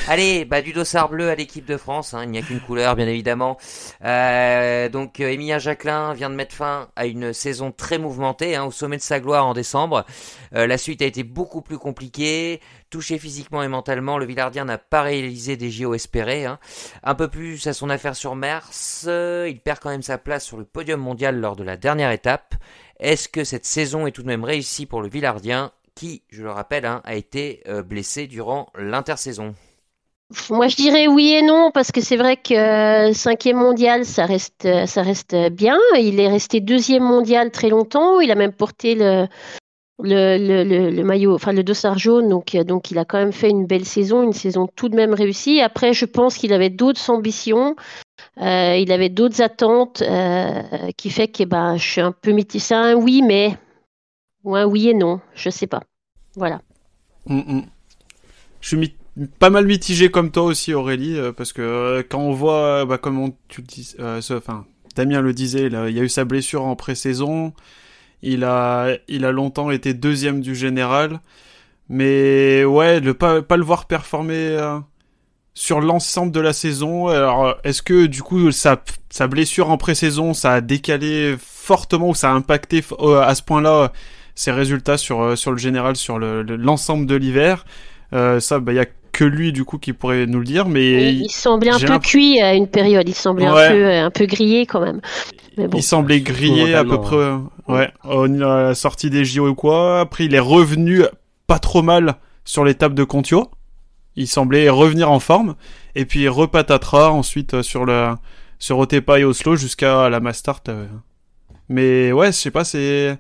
Allez, du dossard bleu à l'équipe de France, hein, il n'y a qu'une couleur bien évidemment. Donc Émilien Jacquelin vient de mettre fin à une saison très mouvementée, au sommet de sa gloire en décembre. La suite a été beaucoup plus compliquée. Touché physiquement et mentalement, le Villardien n'a pas réalisé des JO espérés. Un peu plus à son affaire sur Mers, il perd quand même sa place sur le podium mondial lors de la dernière étape. Est-ce que cette saison est tout de même réussie pour le Villardien qui, je le rappelle, a été blessé durant l'intersaison? Moi, je dirais oui et non, parce que c'est vrai que 5e mondial, ça reste bien. Il est resté 2e mondial très longtemps. Il a même porté le maillot, enfin le dossard jaune, donc il a quand même fait une belle saison, une saison tout de même réussie. Après, je pense qu'il avait d'autres ambitions, il avait d'autres attentes, qui fait que je suis un peu mitigée. C'est un oui, mais ou un oui et non, je sais pas. Voilà. Je suis pas mal mitigé comme toi aussi, Aurélie, parce que quand on voit, comme tu le dis, Damien le disait, il y a eu sa blessure en pré-saison. Il a longtemps été 2e du général, mais ouais, pas le voir performer sur l'ensemble de la saison. Alors, est-ce que du coup sa blessure en pré-saison, ça a décalé fortement ou ça a impacté à ce point-là ses résultats sur le général, sur l'ensemble de l'hiver? Ça, y a que lui du coup qui pourrait nous le dire, mais il semblait un peu cuit à une période. Il semblait un peu grillé quand même. Mais bon. Il semblait grillé à peu près, à la sortie des JO ou quoi. Après, il est revenu pas trop mal sur l'étape de Kontio. Il semblait revenir en forme. Et puis, repatatera ensuite sur Otepa et Oslo jusqu'à la Mastart. Mais ouais, je sais pas, c'est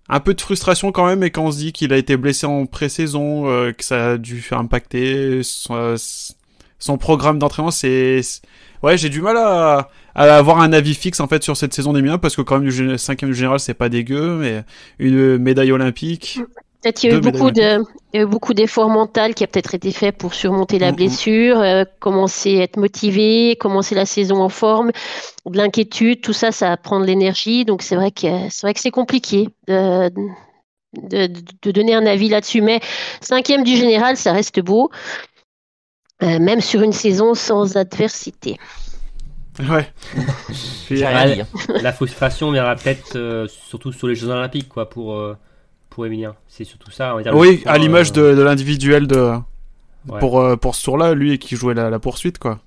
un peu de frustration quand même. Et quand on se dit qu'il a été blessé en pré-saison, que ça a dû impacter son programme d'entraînement, ouais, j'ai du mal à avoir un avis fixe en fait sur cette saison des miens, parce que quand même du 5e du général c'est pas dégueu, mais une médaille olympique. Peut-être qu'il y a eu beaucoup d'efforts mentaux qui a peut-être été fait pour surmonter la blessure, commencer à être motivé, commencer la saison en forme, de l'inquiétude, tout ça, ça prend de l'énergie, donc c'est vrai que c'est compliqué de donner un avis là-dessus, mais 5e du général, ça reste beau. Même sur une saison sans adversité. Ouais. La frustration viendra peut-être surtout sur les Jeux Olympiques, quoi, pour Émilien. C'est surtout ça. On va dire, oui, à l'image de l'individuel pour ce tour-là, lui qui jouait la poursuite, quoi.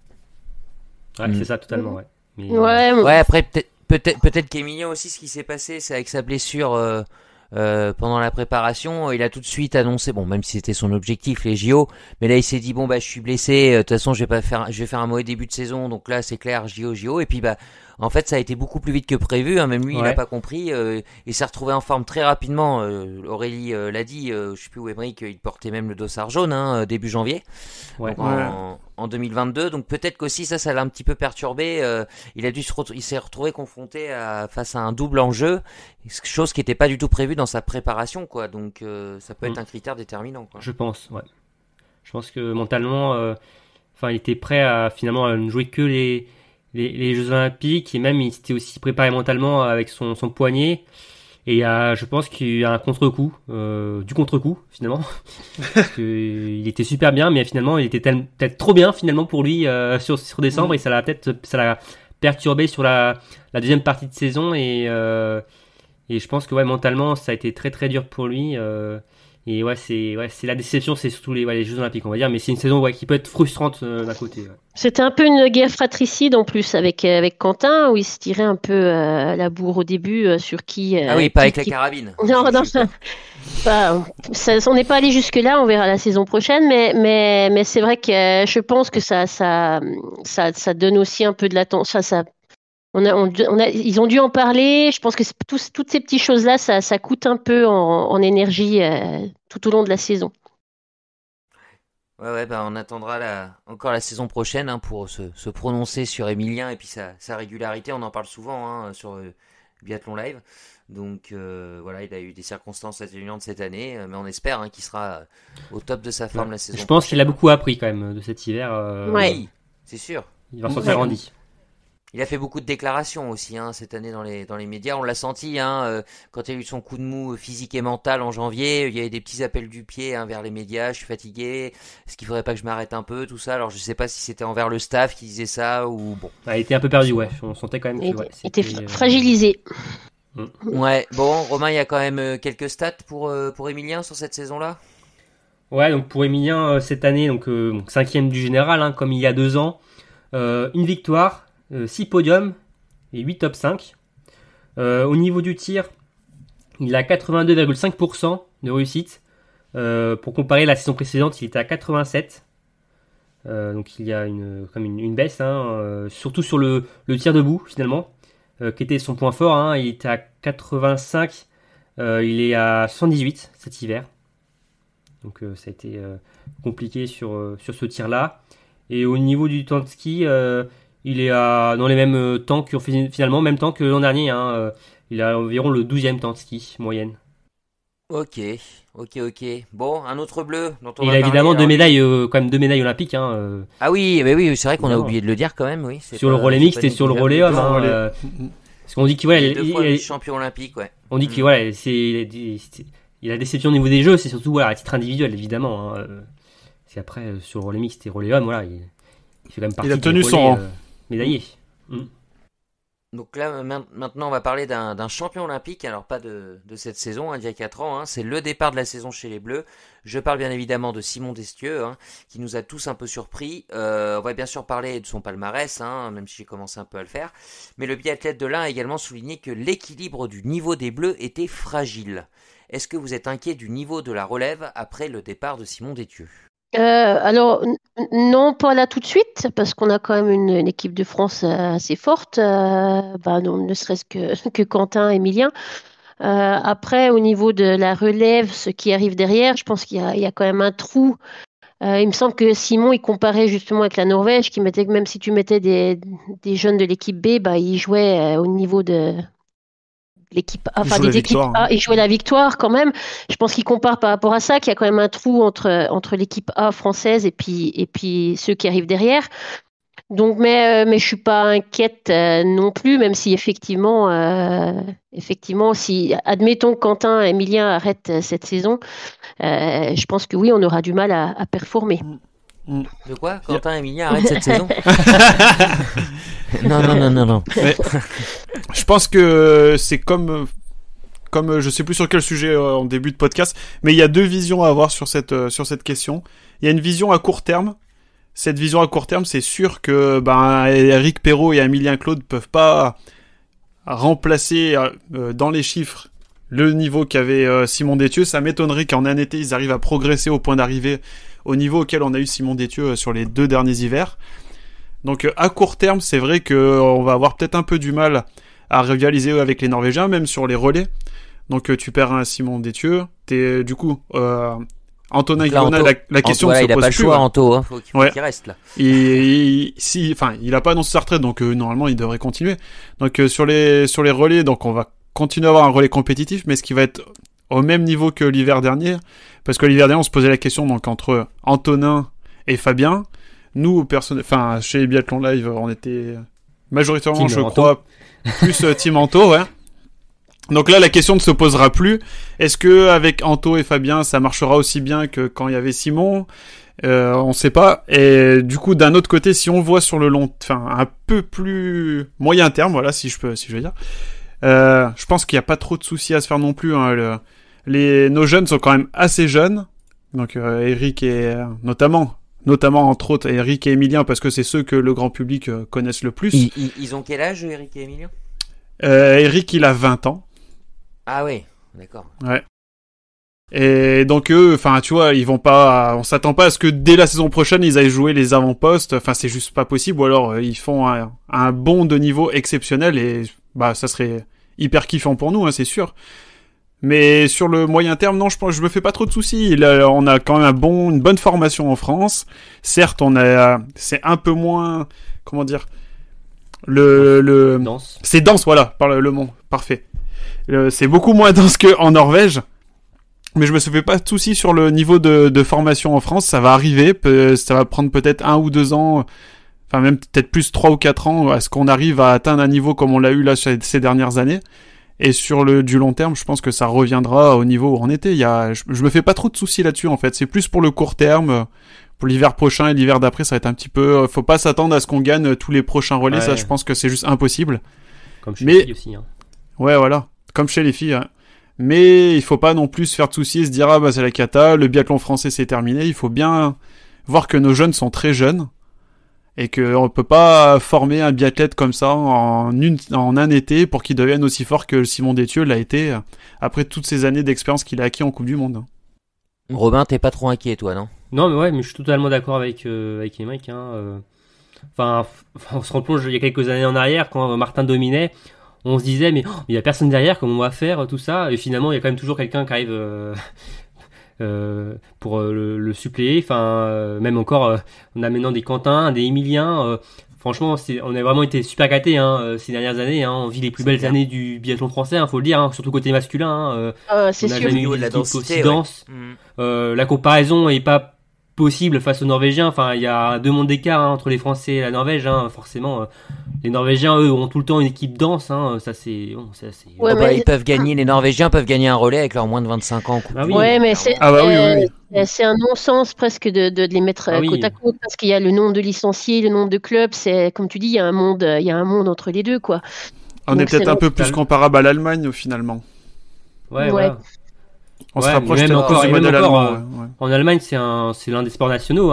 Ouais, c'est ça, totalement, ouais. Mais, ouais, après peut-être qu'Emilien aussi, ce qui s'est passé, c'est avec sa blessure pendant la préparation, il a tout de suite annoncé, bon, même si c'était son objectif, les JO, mais là il s'est dit bon je suis blessé, de toute façon je vais faire un mauvais début de saison, donc là c'est clair, JO, et puis en fait ça a été beaucoup plus vite que prévu, hein, même lui il n'a pas compris, il s'est retrouvé en forme très rapidement, Aurélie l'a dit, je sais plus où Émeric, il portait même le dossard jaune, hein, début janvier, en 2022, donc peut-être qu'aussi ça l'a un petit peu perturbé, il s'est retrouvé confronté face à un double enjeu, chose qui n'était pas du tout prévue dans sa préparation, quoi. Donc ça peut être un critère déterminant, quoi. Je pense que mentalement, il était prêt à finalement ne jouer que les Jeux Olympiques, et même il s'était aussi préparé mentalement avec son poignet. Et je pense qu'il y a un contre-coup, du contre-coup finalement, parce que il était super bien, mais finalement il était peut-être trop bien finalement pour lui sur décembre, et ça l'a perturbé sur la deuxième partie de saison, et je pense que mentalement ça a été très très dur pour lui, et c'est la déception, c'est surtout les Jeux Olympiques, on va dire, mais c'est une saison qui peut être frustrante d'un côté. Ouais. C'était un peu une guerre fratricide en plus avec Quentin, où il se tirait un peu la bourre au début sur qui. Ah oui, pas avec la carabine. Non, on n'est pas allé jusque là, on verra la saison prochaine, mais c'est vrai que je pense que ça donne aussi un peu de l'attention. Ils ont dû en parler. Je pense que toutes ces petites choses-là, ça coûte un peu en énergie tout au long de la saison. Ouais, on attendra encore la saison prochaine, hein, pour se prononcer sur Emilien et puis sa régularité. On en parle souvent, hein, sur Biathlon Live. Donc il a eu des circonstances atténuantes cette année, mais on espère, hein, qu'il sera au top de sa forme la saison prochaine. Je pense qu'il a beaucoup appris quand même de cet hiver. Oui, c'est sûr. Il va s'en faire grandi. Il a fait beaucoup de déclarations aussi, hein, cette année dans les médias. On l'a senti, hein, quand il a eu son coup de mou physique et mental en janvier. Il y avait des petits appels du pied, hein, vers les médias. Je suis fatigué. Est-ce qu'il faudrait pas que je m'arrête un peu, tout ça. Alors je sais pas si c'était envers le staff qui disait ça ou bon. Il était un peu perdu, ouais. On sentait quand même qu'il était fragilisé. Ouais. Bon, Romain, il y a quand même quelques stats pour Emilien sur cette saison-là. Ouais, donc pour Emilien cette année, donc 5e du général, hein, comme il y a 2 ans, une victoire. 6 podiums et 8 top 5. Au niveau du tir, il a 82,5% de réussite. Pour comparer, la saison précédente, il était à 87. Donc il y a une baisse, hein, surtout sur le tir debout finalement, qui était son point fort, hein. Il était à 85, il est à 118 cet hiver. Donc ça a été compliqué sur ce tir-là. Et au niveau du temps de ski, il est dans les mêmes temps même temps que l'an dernier, hein. Il a environ le 12e temps de ski moyenne. Ok. Bon, un autre bleu dont on il va a évidemment parler, quand même 2 médailles olympiques, hein. Ah oui, c'est vrai qu'on a oublié de le dire quand même, oui. Sur le relais mixte et sur le relais homme, hein. Parce qu'on dit qu'il il est champion olympique, ouais. On dit qu'il il a déception au niveau des jeux, c'est surtout à titre individuel évidemment, hein. C'est après sur le relais mixte et relais homme, il fait quand même partie. Il a tenu son rang. Médaillé. Donc là, maintenant, on va parler d'un champion olympique. Alors, pas de cette saison, hein, d'il y a 4 ans. Hein. C'est le départ de la saison chez les Bleus. Je parle bien évidemment de Simon Destieux, hein, qui nous a tous un peu surpris. On va bien sûr parler de son palmarès, hein, même si j'ai commencé un peu à le faire. Mais le biathlète de l'Ain a également souligné que l'équilibre du niveau des Bleus était fragile. Est-ce que vous êtes inquiet du niveau de la relève après le départ de Simon Destieux ? Alors, non, pas là tout de suite, parce qu'on a quand même une équipe de France assez forte, ne serait-ce que Quentin, Emilien. Après, au niveau de la relève, ce qui arrive derrière, je pense qu'il y a quand même un trou. Il me semble que Simon, il comparait justement avec la Norvège, qui mettait que même si tu mettais des jeunes de l'équipe B, ils jouaient au niveau de l'équipe A, des équipes A, et jouer la victoire quand même. Je pense qu'il compare par rapport à ça, qu'il y a quand même un trou entre l'équipe A française et puis ceux qui arrivent derrière. Donc, mais je suis pas inquiète non plus, même si effectivement, si admettons que Quentin et Emilien arrêtent cette saison, je pense que oui, on aura du mal à performer. De quoi ? Quentin et Emilien arrêtent cette saison ? Non. Mais, je pense que c'est comme je sais plus sur quel sujet en début de podcast, mais il y a 2 visions à avoir sur cette question. Il y a une vision à court terme. Cette vision à court terme, c'est sûr que Eric Perrault et Emilien Claude peuvent pas remplacer dans les chiffres le niveau qu'avait Simon Détieux, ça m'étonnerait qu'en un été, ils arrivent à progresser au point d'arriver au niveau auquel on a eu Simon Détieux sur les 2 derniers hivers. Donc à court terme, c'est vrai qu'on va avoir peut-être un peu du mal à rivaliser avec les Norvégiens, même sur les relais. Donc tu perds un Simon Détieux, t'es du coup Antonin Guillaume, la question ne se pose plus. Il a pas le choix, Anto, faut qu'il reste là. Il a pas annoncé sa retraite, donc normalement il devrait continuer. Donc sur les relais, donc on va continuer à avoir un relais compétitif, mais ce qui va être au même niveau que l'hiver dernier, parce que l'hiver dernier on se posait la question donc entre Antonin et Fabien. Nous, chez Biathlon Live, on était majoritairement, je crois, plus Team Anto, ouais. Donc là, la question ne se posera plus. Est-ce que avec Anto et Fabien, ça marchera aussi bien que quand il y avait Simon ? On sait pas. Et du coup, d'un autre côté, si on voit sur le un peu plus moyen terme, voilà, si je veux dire, je pense qu'il n'y a pas trop de soucis à se faire non plus. Hein. Nos jeunes sont quand même assez jeunes. Donc Eric et notamment entre autres Eric et Emilien, parce que c'est ceux que le grand public connaissent le plus. Ils ont quel âge, Eric et Emilien ? Eric, il a 20 ans. Ah oui, d'accord. Ouais. Et donc eux, tu vois, ils vont pas, on s'attend pas à ce que dès la saison prochaine ils aillent jouer les avant-postes. C'est juste pas possible. Ou alors ils font un bond de niveau exceptionnel et ça serait hyper kiffant pour nous, hein, c'est sûr. Mais sur le moyen terme, non, je me fais pas trop de soucis. On a quand même une bonne formation en France. Certes, c'est un peu moins, comment dire, Dense. C'est dense, voilà, par le mot, parfait. C'est beaucoup moins dense qu'en Norvège. Mais je me fais pas de soucis sur le niveau de formation en France. Ça va arriver, ça va prendre peut-être 1 ou 2 ans, même peut-être plus 3 ou 4 ans, à ce qu'on arrive à atteindre un niveau comme on l'a eu là ces dernières années. Et sur du long terme, je pense que ça reviendra au niveau où on était. Je me fais pas trop de soucis là-dessus, en fait. C'est plus pour le court terme. Pour l'hiver prochain et l'hiver d'après, ça va être un petit peu... Faut pas s'attendre à ce qu'on gagne tous les prochains relais. Ouais. Ça, je pense que c'est juste impossible. Comme chez les filles aussi. Hein. Ouais, voilà. Comme chez les filles, hein. Mais il faut pas non plus se faire de soucis et se dire c'est la cata, le biathlon français c'est terminé. Il faut bien voir que nos jeunes sont très jeunes et qu'on peut pas former un biathlète comme ça en un été pour qu'il devienne aussi fort que Simon Détieux l'a été après toutes ces années d'expérience qu'il a acquis en Coupe du Monde. Robin, t'es pas trop inquiet, toi, non ? Non, mais je suis totalement d'accord avec les mecs. Hein. On se replonge il y a quelques années en arrière quand Martin dominait. On se disait mais il y a personne derrière, comment on va faire tout ça ? Et finalement, il y a quand même toujours quelqu'un qui arrive pour le suppléer. Même encore, on a maintenant des Quentin, des Emilien. Franchement, on a vraiment été super gâtés ces dernières années. On vit les plus belles années du biathlon français, faut le dire, surtout côté masculin. C'est on n'a sûr. jamais eu des équipes aussi denses. La comparaison est pas possible face aux Norvégiens. Il y a 2 mondes d'écart entre les Français et la Norvège. Forcément, les Norvégiens, eux, ont tout le temps une équipe dense. Ça, c'est... Ouais, ils peuvent gagner. Les Norvégiens peuvent gagner un relais avec leurs moins de 25 ans. Ah oui. Ouais, mais c'est oui. c'est un non-sens presque de les mettre côte à côte parce qu'il y a le nombre de licenciés, le nombre de clubs. C'est comme tu dis, il y a un monde entre les deux, quoi. On est peut-être un peu plus comparable à l'Allemagne finalement. Ouais. Voilà. On se rapproche même peut-être encore, du modèle allemand. Ouais. En Allemagne, c'est l'un des sports nationaux.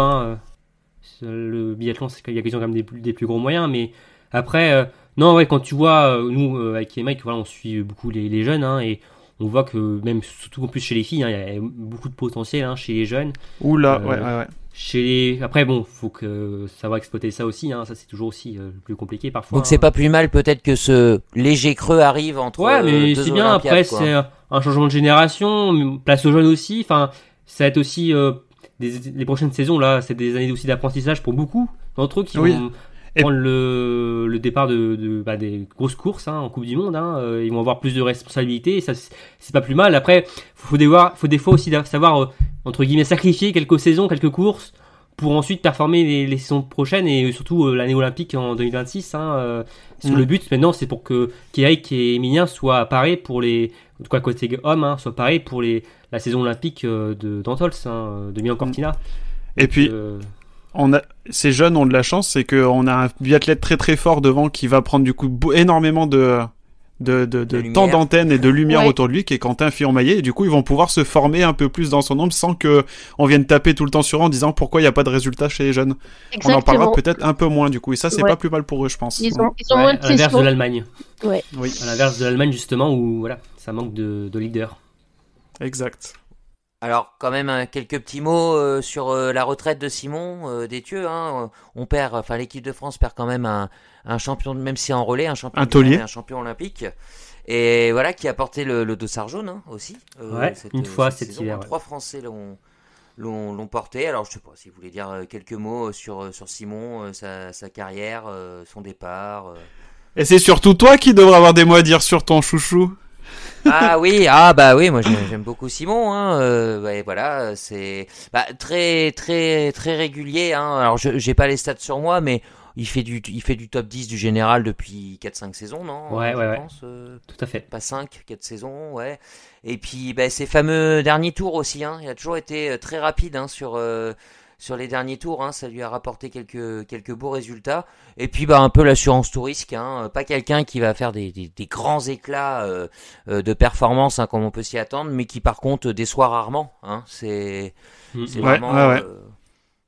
Le biathlon, il y a quand même des plus gros moyens. Mais après, quand tu vois, nous, avec les mecs, on suit beaucoup les jeunes. Et on voit que même, surtout en plus chez les filles, il y a beaucoup de potentiel chez les jeunes. Oula, ouais. Après, faut que savoir exploiter ça aussi. Ça, c'est toujours aussi le plus compliqué parfois. Donc, c'est pas plus mal peut-être que ce léger creux arrive entre mais deux c'est bien. Après, quoi. c'est un changement de génération, place aux jeunes aussi. Ça va être aussi les prochaines saisons là, c'est des années aussi d'apprentissage pour beaucoup d'entre eux qui vont prendre le départ des grosses courses en Coupe du Monde. Ils vont avoir plus de responsabilités. Et ça, c'est pas plus mal. Après, faut des fois aussi savoir entre guillemets sacrifier quelques saisons, quelques courses pour ensuite performer les saisons prochaines et surtout l'année olympique en 2026. Le but maintenant, c'est pour que Keirik et Emilien soient parés pour côté homme, soit pareil pour la saison olympique d'Antols, de Milan Cortina. Et puis, ces jeunes ont de la chance, c'est qu'on a un biathlète très très fort devant qui va prendre du coup énormément de lumière. temps d'antenne et de lumière Ouais. autour de lui qui est Quentin Fillon-Maillet, et du coup ils vont pouvoir se former un peu plus dans son ombre sans que on vienne taper tout le temps sur eux en disant pourquoi il n'y a pas de résultats chez les jeunes. On en parlera Exactement. peut-être un peu moins du coup, et ça c'est Ouais. pas plus mal pour eux je pense. Ils ont Ouais, moins à de l'inverse de pression. l'Allemagne. Oui, À l'inverse de l'Allemagne, justement, où voilà, ça manque de leader. exact. Alors, quand même, quelques petits mots sur la retraite de Simon Détieux. Hein. On perd, enfin, l'équipe de France perd quand même un champion, même si en relais, un champion Un du monde taulier. et un champion olympique. Et voilà, qui a porté le dossard jaune hein, aussi. Ouais, une fois cet saison. hiver, ouais. 3 Français l'ont porté. Alors, je sais pas si vous voulez dire quelques mots sur Simon, sa carrière, son départ. Et c'est surtout toi qui devrais avoir des mots à dire sur ton chouchou. Ah oui, moi j'aime beaucoup Simon. Hein, ouais, voilà, c'est très très très régulier. Hein. Alors j'ai pas les stats sur moi, mais il fait du top 10 du général depuis 4-5 saisons, non Ouais, je ouais. pense, Tout à fait. pas 5, 4 saisons, ouais. Et puis ces fameux derniers tours aussi. Hein, il a toujours été très rapide hein, sur les derniers tours, hein, ça lui a rapporté quelques beaux résultats. Et puis un peu l'assurance tout risque, hein, pas quelqu'un qui va faire des grands éclats de performance hein, comme on peut s'y attendre, mais qui par contre déçoit rarement. Hein, c'est Mm. c'est Ouais, vraiment. ouais.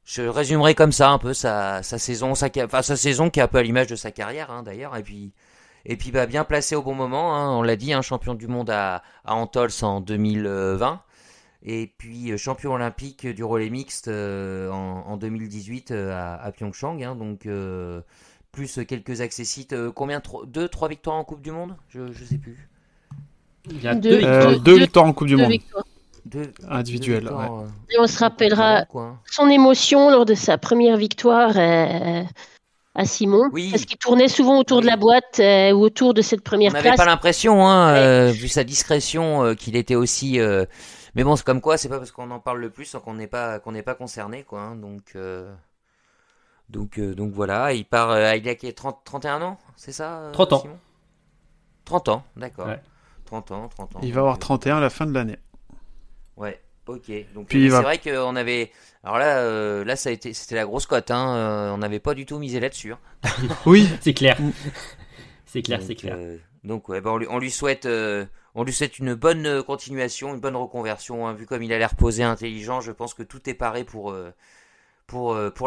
Je résumerai comme ça un peu sa saison, sa saison qui est un peu à l'image de sa carrière hein, d'ailleurs. Et puis bien placé au bon moment. Hein, on l'a dit, hein, champion du monde à Antols en 2020. Et puis champion olympique du relais mixte en 2018 à Pyeongchang. Hein, donc plus quelques accessites. Combien 2-3 victoires en Coupe du Monde je sais plus. Il y a Deux- victoires. Deux victoires en Coupe du Deux monde. victoires. Individuelles, deux victoires, Et on se rappellera en quoi, hein. son émotion lors de sa première victoire à Simon. Oui. Parce qu'il tournait souvent autour de la Oui. boîte ou autour de cette On première n'avait place. pas l'impression, hein, vu sa discrétion, qu'il était aussi. Mais bon, c'est comme quoi, c'est pas parce qu'on en parle le plus qu'on n'est pas concerné, quoi. Hein, donc voilà, il part. Il a 31 ans, c'est ça 30 ans. Simon 30 ans, d'accord. Ouais. 30 ans. Il va avoir 31 à la fin de l'année. Ouais, ok. Donc Puis il c'est va- vrai qu'on avait. Alors là, c'était la grosse cote. Hein, on n'avait pas du tout misé là-dessus. Hein. Oui, C'est clair. C'est clair, Donc, c'est clair. Donc ouais, on lui souhaite une bonne continuation, une bonne reconversion. Hein, vu comme il a l'air posé, intelligent, je pense que tout est paré pour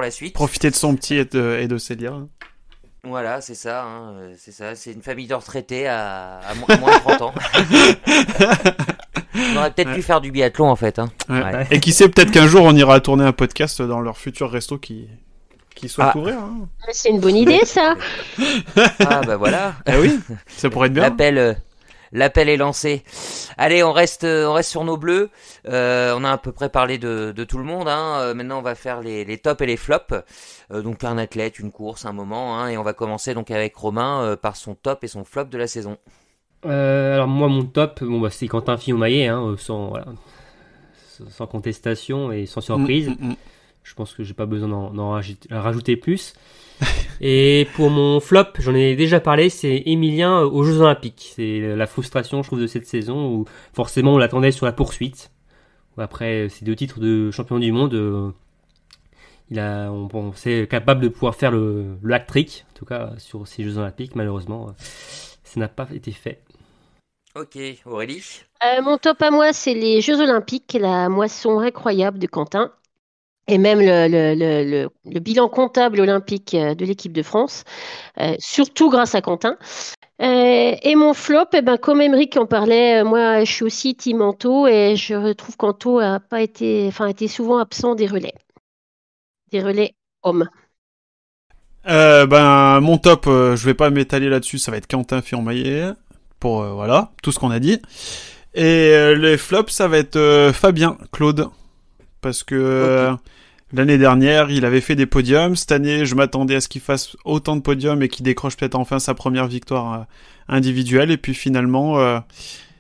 la suite. profiter de son petit et de Célia. Voilà, c'est ça. Hein, c'est ça. C'est une famille de retraités à moins de 30 ans. On aurait peut-être pu faire du biathlon en fait. Hein. Ouais. Ouais. Et qui sait, peut-être qu'un jour on ira tourner un podcast dans leur futur resto qui souhaite ouvrir. Hein. C'est une bonne idée, ça. Ah bah voilà. Eh oui, ça pourrait être bien. L'appel est lancé. Allez, on reste sur nos bleus. On a à peu près parlé de tout le monde. Hein. Maintenant, on va faire les tops et les flops. Donc un athlète, une course, un moment. Hein. Et on va commencer donc avec Romain par son top et son flop de la saison. Alors moi, mon top, c'est Quentin Fillon-Maillet, hein, sans contestation et sans surprise. Je pense que j'ai pas besoin d'en rajouter plus. Et pour mon flop, j'en ai déjà parlé, c'est Emilien aux Jeux Olympiques. C'est la frustration, je trouve, de cette saison où forcément on l'attendait sur la poursuite. Après ces 2 titres de champion du monde, on pensait capable de pouvoir faire le hat-trick, en tout cas sur ces Jeux Olympiques. Malheureusement, ça n'a pas été fait. Ok, Aurélie. Mon top à moi, c'est les Jeux Olympiques, la moisson incroyable de Quentin. Et même le bilan comptable olympique de l'équipe de France, surtout grâce à Quentin. Et mon flop, comme Émeric en parlait, moi je suis aussi team Anto et je trouve qu'Anto a pas été, était souvent absent des relais hommes. Mon top, je vais pas m'étaler là-dessus, ça va être Quentin Fillon-Maillet pour voilà tout ce qu'on a dit. Et les flops, ça va être Fabien Claude, parce que l'année dernière, il avait fait des podiums. Cette année, je m'attendais à ce qu'il fasse autant de podiums et qu'il décroche peut-être enfin sa première victoire individuelle. Et puis finalement,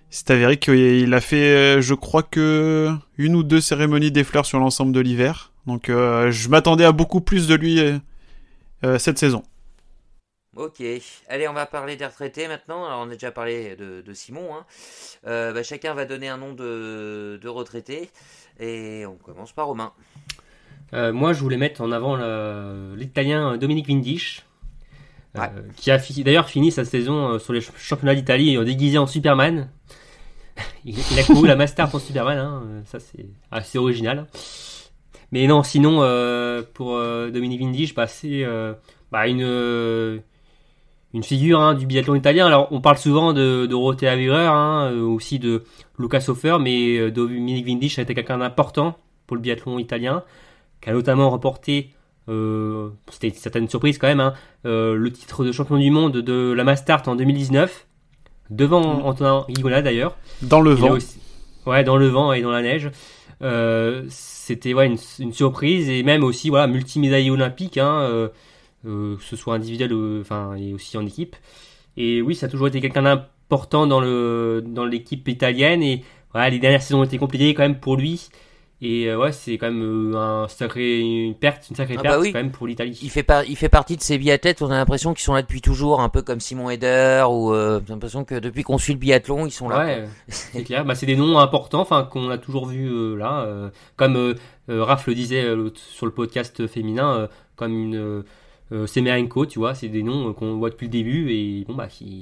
c'est avéré qu'il a fait, je crois que 1 ou 2 cérémonies des fleurs sur l'ensemble de l'hiver. Donc je m'attendais à beaucoup plus de lui cette saison. Ok, allez, on va parler des retraités maintenant. Alors, on a déjà parlé de Simon. Hein. Chacun va donner un nom de retraité. Et on commence par Romain. Moi, je voulais mettre en avant l'Italien Dominique Windisch. Ouais. Qui a d'ailleurs fini sa saison sur les championnats d'Italie déguisé en Superman. Il a couru la Mastart en Superman, hein. Ça c'est assez original. Mais non, sinon pour Dominique Vindige, c'est une figure, hein, du biathlon italien. Alors on parle souvent de Dorothea Virer, hein, aussi de Luca Hofer, mais Dominique Vindige a été quelqu'un d'important pour le biathlon italien, qui a notamment remporté, c'était une certaine surprise quand même, hein, le titre de champion du monde de la Mastart en 2019, devant Antonin Rigola d'ailleurs. Dans le vent. Ouais, dans le vent et dans la neige. C'était une surprise, et même aussi multimédaillé olympique, hein, que ce soit individuel et aussi en équipe. Et oui, ça a toujours été quelqu'un d'important dans l'équipe italienne, et les dernières saisons ont été compliquées quand même pour lui. Et c'est quand même une sacrée perte Oui. quand même pour l'Italie. Il fait partie de ces biathlètes, on a l'impression qu'ils sont là depuis toujours, un peu comme Simon Eder, ou j'ai l'impression que depuis qu'on suit le biathlon, ils sont là. Ouais, c'est clair. C'est des noms importants, qu'on a toujours vu là, comme Raph le disait sur le podcast féminin, comme une Semerenko, tu vois, c'est des noms qu'on voit depuis le début et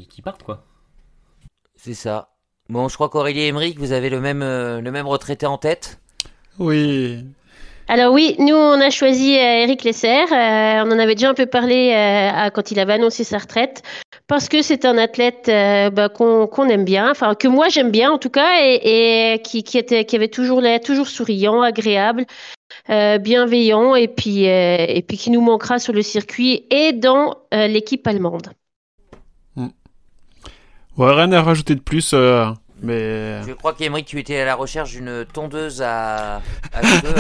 qui partent, quoi. C'est ça. Bon, je crois qu'Aurélie et Émeric, vous avez le même retraité en tête. Oui. Alors oui, nous on a choisi Eric Lesser. On en avait déjà un peu parlé quand il avait annoncé sa retraite, parce que c'est un athlète qu'on aime bien, enfin que moi j'aime bien en tout cas, et qui avait toujours l'air toujours souriant, agréable, bienveillant, et puis qui nous manquera sur le circuit et dans l'équipe allemande. Ouais, rien à rajouter de plus. Mais... Je crois qu'Émeric, tu étais à la recherche d'une tondeuse à cheveux.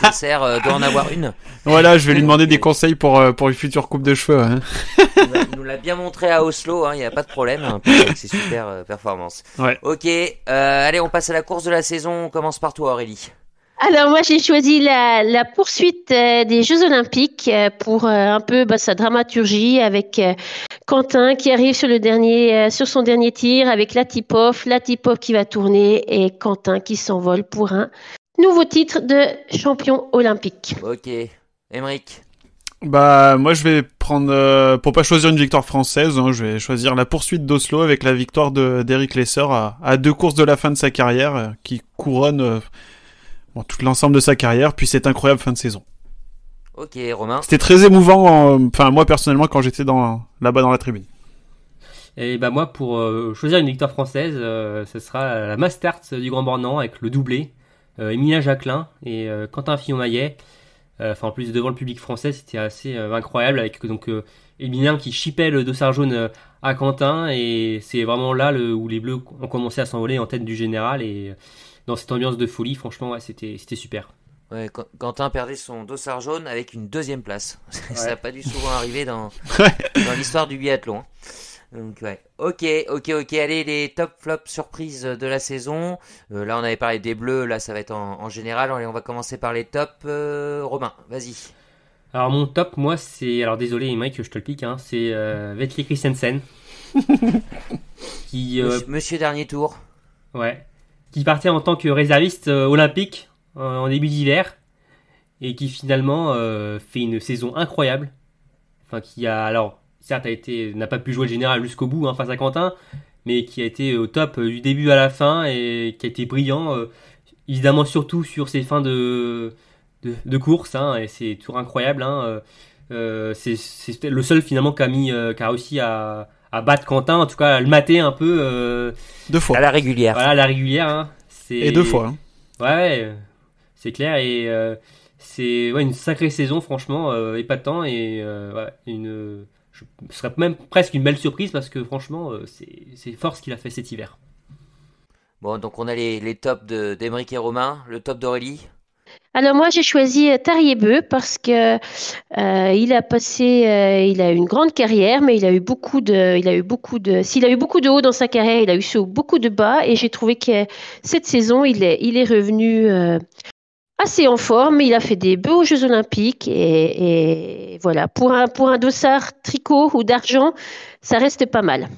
Lesser doit en avoir une. Voilà, je vais lui demander des conseils pour une future coupe de cheveux. Hein. Il nous l'a bien montré à Oslo, il n'y a pas de problème, avec ses super performances. Ouais. Ok, allez, on passe à la course de la saison. On commence par toi, Aurélie. Alors moi j'ai choisi la poursuite des Jeux Olympiques pour un peu sa dramaturgie, avec Quentin qui arrive sur son dernier tir avec Latipov qui va tourner, et Quentin qui s'envole pour un nouveau titre de champion olympique. Ok, Émeric. Moi je vais prendre, pour pas choisir une victoire française, hein, je vais choisir la poursuite d'Oslo avec la victoire d'Eric Lesser à 2 courses de la fin de sa carrière, qui couronne tout l'ensemble de sa carrière, puis cette incroyable fin de saison. Ok, Romain. C'était très émouvant, moi personnellement, quand j'étais là-bas dans la tribune. Et moi, pour choisir une victoire française, ce sera la Mastart du Grand Bornand avec le doublé, Emilien Jacquelin et Quentin Fillon-Maillet. En plus, devant le public français, c'était assez incroyable, avec donc Emilien qui chippait le dossard jaune à Quentin, et c'est vraiment là où les Bleus ont commencé à s'envoler en tête du général, et dans cette ambiance de folie, franchement, c'était super. Ouais, Quentin perdait son dossard jaune avec une 2e place. Ça n'a pas dû souvent arriver dans l'histoire du biathlon. Donc ouais. Ok. Allez, les top flops surprises de la saison. Là, on avait parlé des Bleus. Là, ça va être en général. Allez, on va commencer par les tops. Romain, vas-y. Alors mon top, moi, c'est... Alors désolé, Mike, que je te le pique, hein. C'est Vetle Christensen. Monsieur dernier tour. Ouais. Qui partait en tant que réserviste olympique en début d'hiver, et qui finalement fait une saison incroyable. Qui a, alors certes, n'a pas pu jouer le général jusqu'au bout, face à Quentin, mais qui a été au top du début à la fin, et qui a été brillant, évidemment surtout sur ses fins de course, et c'est toujours incroyable. C'est le seul finalement qui a réussi à battre Quentin, en tout cas à le mater un peu 2 fois. À la régulière. Voilà, à la régulière. Et 2 fois. Ouais, c'est clair, et c'est une sacrée saison, franchement, épatant, et ce serait même presque une belle surprise, parce que franchement, c'est fort ce qu'il a fait cet hiver. Bon, donc on a les tops d'Émeric et Romain, le top d'Aurélie. Alors moi j'ai choisi Tariebeu parce que il a eu une grande carrière, mais s'il a eu beaucoup de hauts dans sa carrière, il a eu beaucoup de bas, et j'ai trouvé que cette saison il est revenu assez en forme. Il a fait des beaux Jeux Olympiques, et voilà, pour un dossard tricot ou d'argent, ça reste pas mal.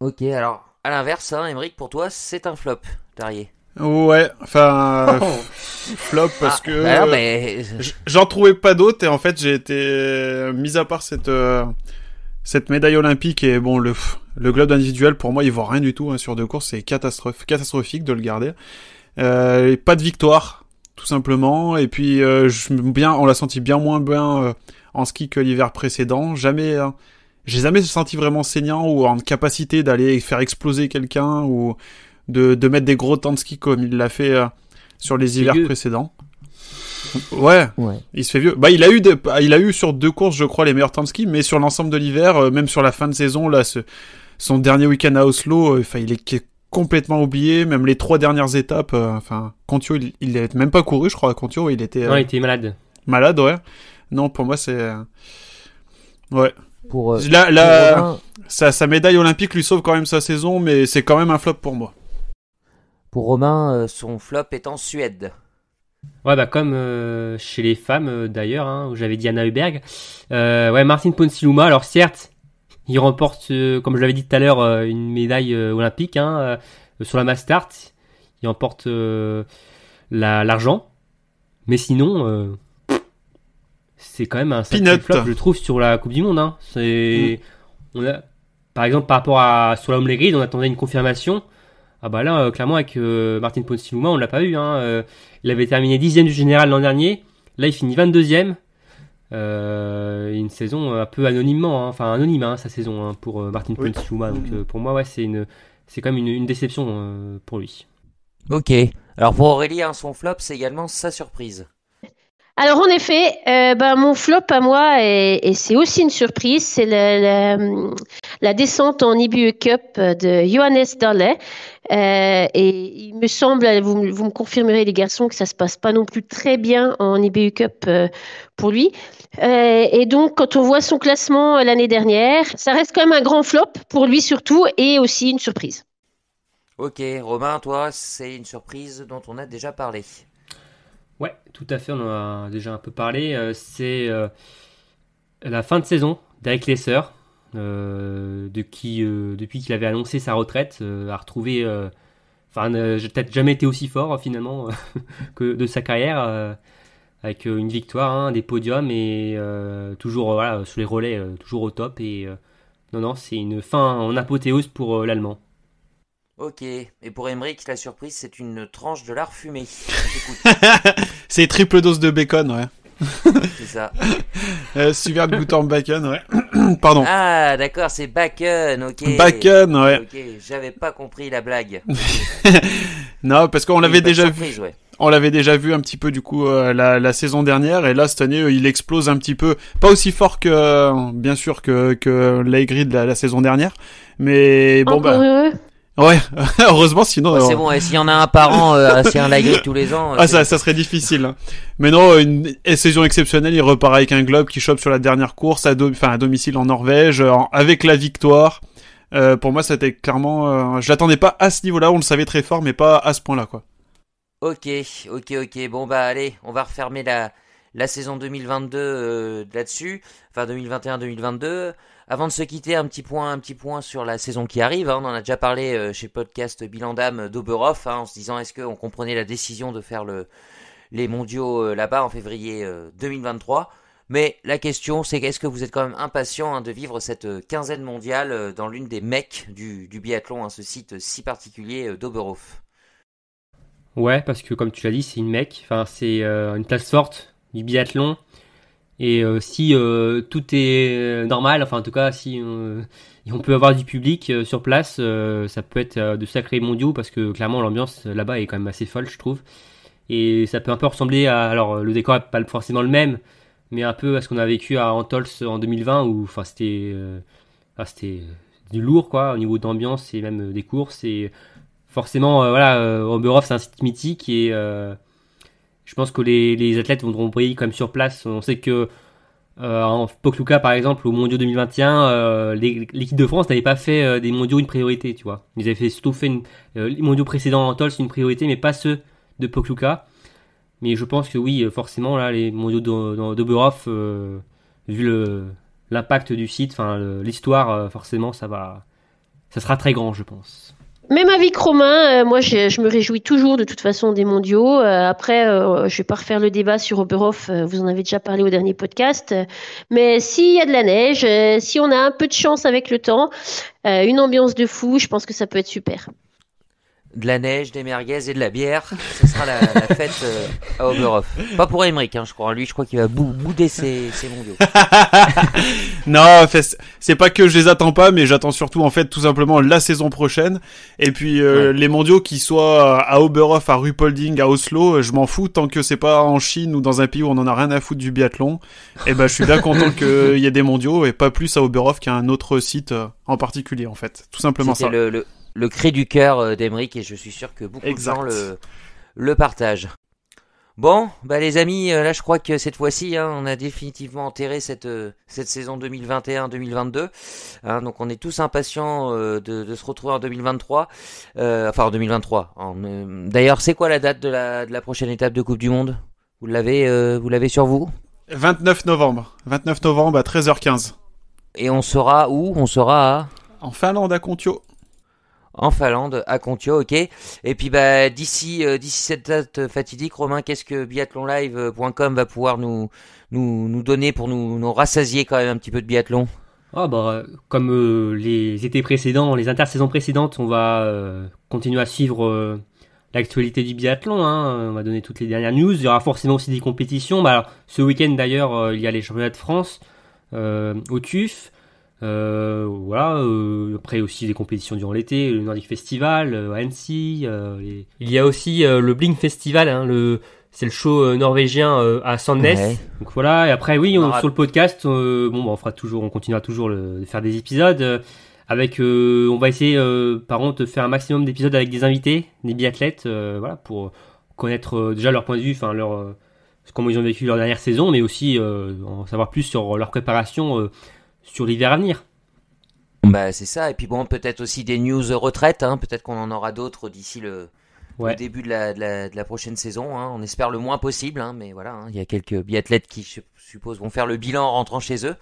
Ok, alors à l'inverse, Émeric, pour toi c'est un flop, Tarier. Ouais, flop parce que non, mais... j'en trouvais pas d'autres, et en fait j'ai été, mis à part cette cette médaille olympique et bon le globe individuel pour moi il vaut rien du tout sur 2 courses, c'est catastrophique de le garder. Pas de victoire tout simplement et puis on l'a senti bien moins bien en ski que l'hiver précédent. J'ai jamais senti vraiment saignant ou en capacité d'aller faire exploser quelqu'un ou de mettre des gros temps de ski comme il l'a fait sur les hivers précédents. Ouais, il se fait vieux. Bah, il a eu sur 2 courses, je crois, les meilleurs temps de ski, mais sur l'ensemble de l'hiver, même sur la fin de saison, là, son dernier week-end à Oslo, il est complètement oublié, même les 3 dernières étapes, Kontio, il avait même pas couru, je crois, à Kontio, il était... Non, il était malade. Malade, ouais. Non, pour moi, c'est... Ouais. Pour sa médaille olympique lui sauve quand même sa saison, mais c'est quand même un flop pour moi. Pour Romain, son flop est en Suède. Ouais, bah comme chez les femmes d'ailleurs, où j'avais dit Anna Heuberg. Martin Ponsiluoma, alors certes, il remporte, comme je l'avais dit tout à l'heure, une médaille olympique sur la mass start. Il remporte l'argent. Mais sinon, c'est quand même un sacré flop, je trouve, sur la Coupe du Monde. Par exemple, par rapport à sur la Home Grid, on attendait une confirmation. Ah bah là, clairement, avec Martin Ponsiluoma, on l'a pas eu. Il avait terminé 10e du général l'an dernier. Là, il finit 22e. Une saison un peu anonymement, anonyme sa saison pour Martin Ponsiluoma. Donc pour moi, c'est quand même une déception pour lui. Ok. Alors pour Aurélie, son flop, c'est également sa surprise. Alors en effet, mon flop à moi, et c'est aussi une surprise, c'est la descente en IBU Cup de Johannes Dahle. Et il me semble, vous me confirmerez les garçons, que ça se passe pas non plus très bien en IBU Cup pour lui. Et donc quand on voit son classement l'année dernière, ça reste quand même un grand flop pour lui surtout, et aussi une surprise. Ok, Romain, toi, c'est une surprise dont on a déjà parlé. Ouais, tout à fait, on en a déjà un peu parlé. C'est la fin de saison d'Eric Lesser, depuis qu'il avait annoncé sa retraite, a retrouvé, j'ai peut-être jamais été aussi fort finalement que de sa carrière, avec une victoire, des podiums et toujours sur les relais, toujours au top. Et non, c'est une fin en apothéose pour l'Allemand. Ok, et pour Emmerich, la surprise, c'est une tranche de lard fumé. C'est triple dose de bacon, ouais. C'est ça. Super de goûter en bacon, ouais. Pardon. Ah, d'accord, c'est bacon, ok. Bacon, ouais. Ok, j'avais pas compris la blague. Non, parce qu'on l'avait déjà vu. Ouais. On l'avait déjà vu un petit peu du coup la saison dernière, et là cette année il explose un petit peu, pas aussi fort que bien sûr que l'Aigrid la saison dernière, mais bon ouais, heureusement, sinon... c'est bon, et s'il y en a un par an, c'est un Lagride tous les ans... ça serait difficile. Mais non, une saison exceptionnelle, il repart avec un globe qui chope sur la dernière course, à domicile en Norvège, avec la victoire. Pour moi, c'était clairement... je l'attendais pas à ce niveau-là, on le savait très fort, mais pas à ce point-là, quoi. Ok. Bon, bah allez, on va refermer la saison 2022 là-dessus, enfin 2021-2022... Avant de se quitter, un petit point sur la saison qui arrive. On en a déjà parlé chez le podcast Bilan d'âme d'Oberhof, en se disant est-ce qu'on comprenait la décision de faire les mondiaux là-bas en février 2023. Mais la question, c'est est-ce que vous êtes quand même impatient de vivre cette quinzaine mondiale dans l'une des mecs du biathlon, ce site si particulier d'Oberhof. Ouais, parce que comme tu l'as dit, c'est une mec. C'est une place forte du biathlon. Et si tout est normal, en tout cas si on peut avoir du public sur place, ça peut être de sacrés mondiaux, parce que clairement l'ambiance là-bas est quand même assez folle, je trouve. Et ça peut un peu ressembler à... Alors le décor n'est pas forcément le même, mais un peu à ce qu'on a vécu à Antols en 2020, où c'était du lourd quoi, au niveau d'ambiance et même des courses. Et forcément, Oberhof c'est un site mythique, et... je pense que les athlètes vont briller quand même sur place. On sait que en Pokljuka, par exemple, au Mondiaux 2021, l'équipe de France n'avait pas fait des Mondiaux une priorité, tu vois. Ils avaient surtout fait les Mondiaux précédents en Antols une priorité, mais pas ceux de Pokljuka. Mais je pense que oui, forcément, là, les Mondiaux d'Oberhof, vu l'impact du site, l'histoire, forcément, ça sera très grand, je pense. Même avis que Romain, moi je me réjouis toujours de toute façon des mondiaux. Après, je vais pas refaire le débat sur Oberhof, vous en avez déjà parlé au dernier podcast. Mais s'il y a de la neige, si on a un peu de chance avec le temps, une ambiance de fou, je pense que ça peut être super. De la neige, des merguez et de la bière, ce sera la fête à Oberhof. Pas pour Aymeric, je crois. Lui, je crois qu'il va bouder ses mondiaux. Non, c'est pas que je les attends pas, mais j'attends surtout en fait tout simplement la saison prochaine. Et puis les mondiaux qui soient à Oberhof, à Ruhpolding, à Oslo, je m'en fous tant que c'est pas en Chine ou dans un pays où on en a rien à foutre du biathlon. Et ben je suis bien content qu'il y ait des mondiaux et pas plus à Oberhof qu'à un autre site en particulier en fait. Tout simplement C'était ça. Le cri du cœur d'Aymeric et je suis sûr que beaucoup de gens le partagent. Bon, les amis, là je crois que cette fois-ci, on a définitivement enterré cette saison 2021-2022. Donc on est tous impatients de se retrouver en 2023. Enfin en 2023. D'ailleurs, c'est quoi la date de la prochaine étape de Coupe du Monde ? Vous l'avez sur vous ? 29 novembre. 29 novembre à 13h15. Et on sera où ? On sera en Finlande, à Kontio. En Finlande, à Kontio, ok. Et puis d'ici cette date fatidique, Romain, qu'est-ce que biathlonlive.com va pouvoir nous donner pour nous rassasier quand même un petit peu de biathlon ? Comme les étés précédents, les intersaisons précédentes, on va continuer à suivre l'actualité du biathlon. On va donner toutes les dernières news. Il y aura forcément aussi des compétitions. Alors, ce week-end d'ailleurs, il y a les championnats de France au TUF. Après aussi des compétitions durant l'été, le Nordic Festival à Annecy, il y a aussi le Bling Festival, c'est le show norvégien à Sandnes. Ouais. Donc voilà, et après sur le podcast, on continuera toujours de faire des épisodes avec on va essayer par contre de faire un maximum d'épisodes avec des invités, des biathlètes, pour connaître déjà leur point de vue, comment ils ont vécu leur dernière saison, mais aussi en savoir plus sur leur préparation sur l'hiver à venir. C'est ça, et puis peut-être aussi des news retraites, peut-être qu'on en aura d'autres d'ici le début de la prochaine saison, on espère le moins possible, mais voilà, il y a quelques biathlètes qui, je suppose, vont faire le bilan en rentrant chez eux.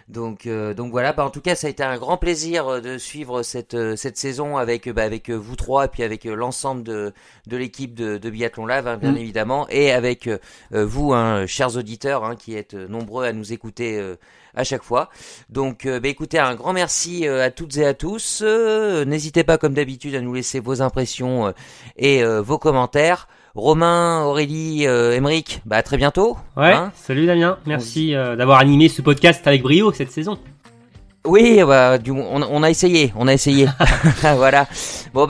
Donc voilà, en tout cas, ça a été un grand plaisir de suivre cette saison avec vous trois et puis avec l'ensemble de l'équipe de Biathlon Live, bien évidemment, et avec vous, chers auditeurs, qui êtes nombreux à nous écouter à chaque fois. Donc écoutez, un grand merci à toutes et à tous. N'hésitez pas comme d'habitude à nous laisser vos impressions et vos commentaires. Romain, Aurélie, Aymeric, à très bientôt. Ouais, salut Damien, merci d'avoir animé ce podcast avec brio cette saison. Oui, on a essayé. Voilà.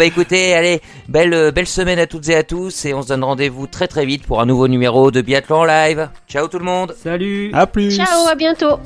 Écoutez, allez, belle semaine à toutes et à tous et on se donne rendez-vous très très vite pour un nouveau numéro de Biathlon Live. Ciao tout le monde. Salut. À plus. Ciao, à bientôt.